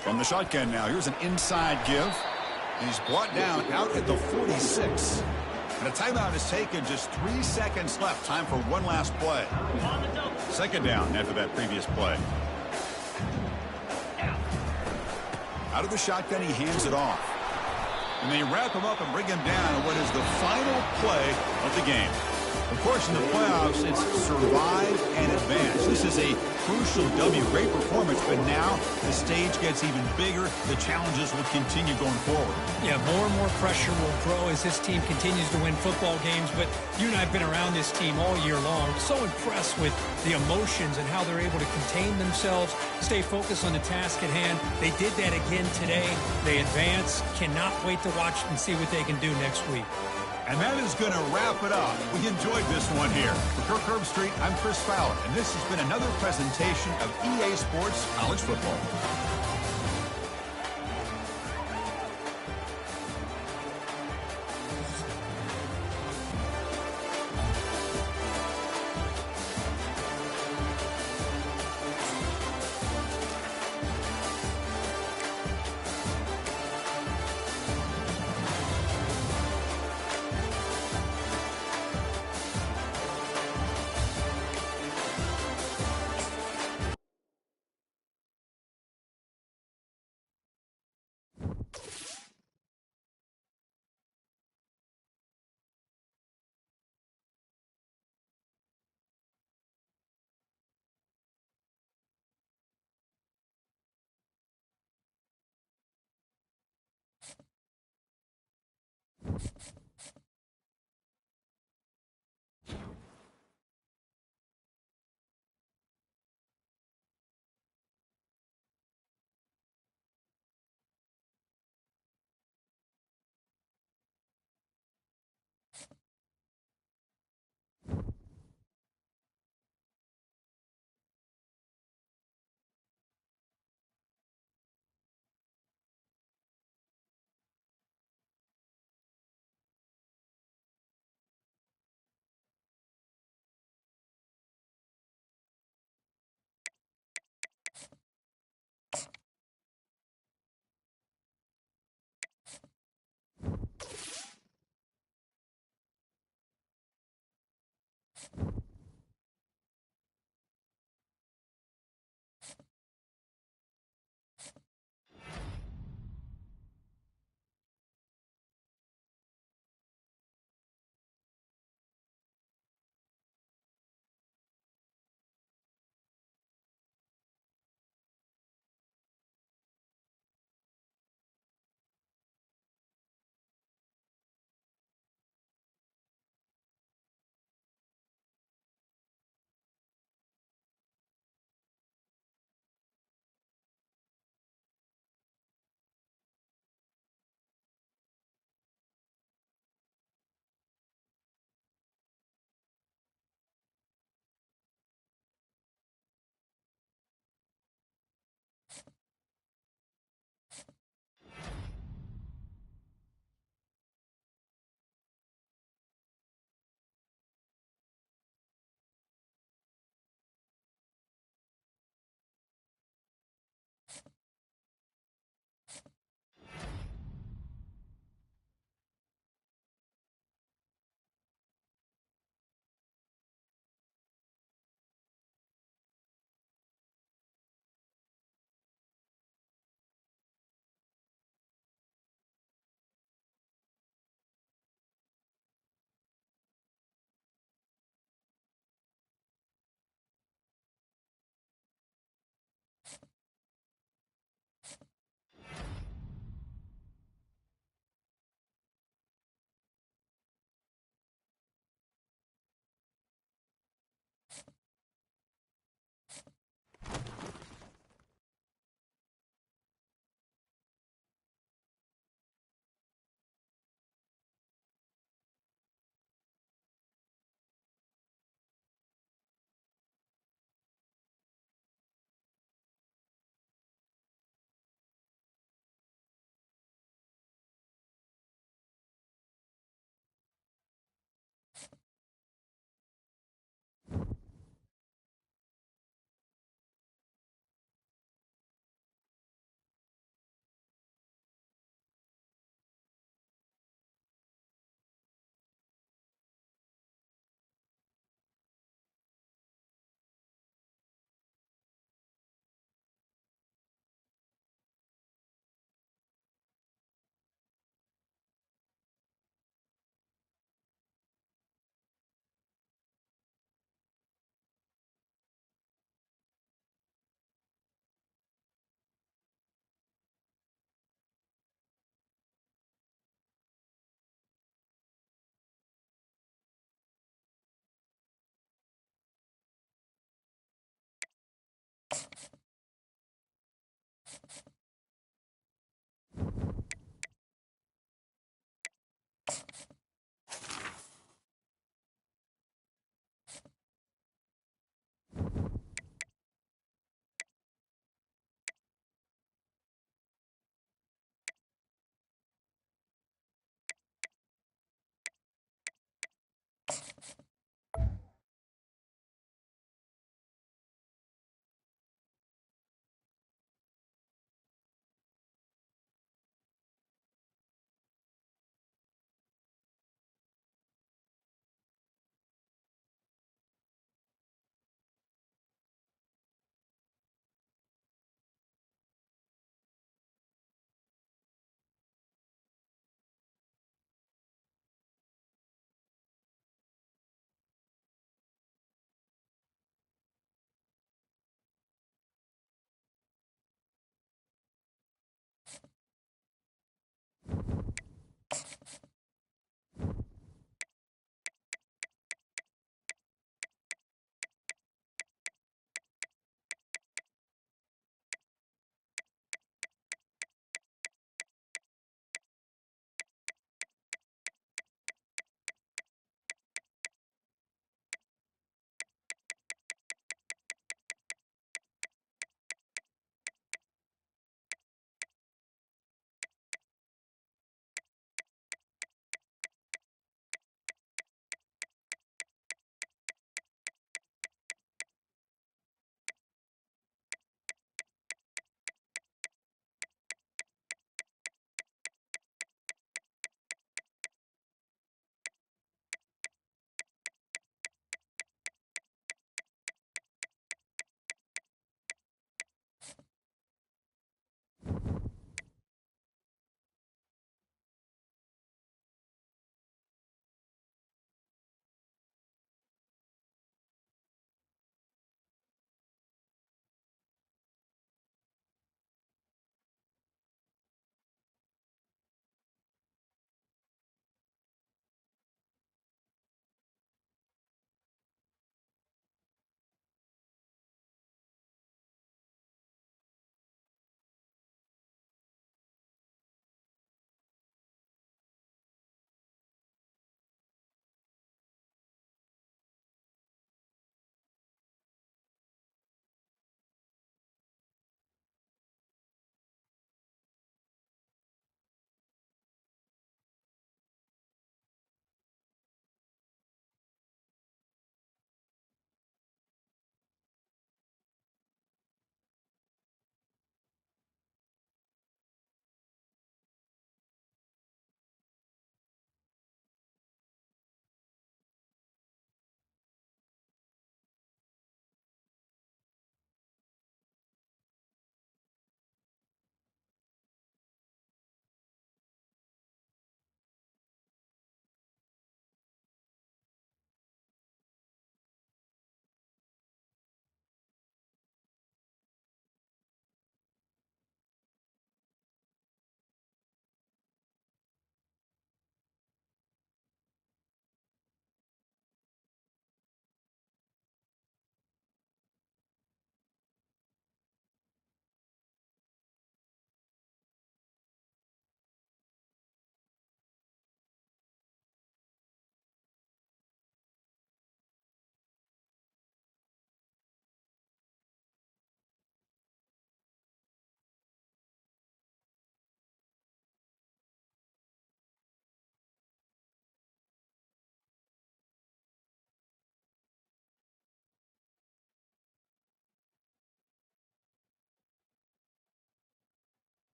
From the shotgun now, here's an inside give. And he's brought down out at the 46. And a timeout is taken, just 3 seconds left. Time for one last play. Second down after that previous play. Out of the shotgun, he hands it off. And they wrap him up and bring him down on what is the final play of the game. Of course, in the playoffs, it's survive and advance. This is a crucial W. Great performance, but now the stage gets even bigger. The challenges will continue going forward. Yeah, more and more pressure will grow as this team continues to win football games. But you and I have been around this team all year long. So impressed with the emotions and how they're able to contain themselves, stay focused on the task at hand. They did that again today. They advance. Cannot wait to watch and see what they can do next week. And that is going to wrap it up. We enjoyed this one here. For Kirk Herbstreit, I'm Chris Fowler, and this has been another presentation of EA Sports College Football.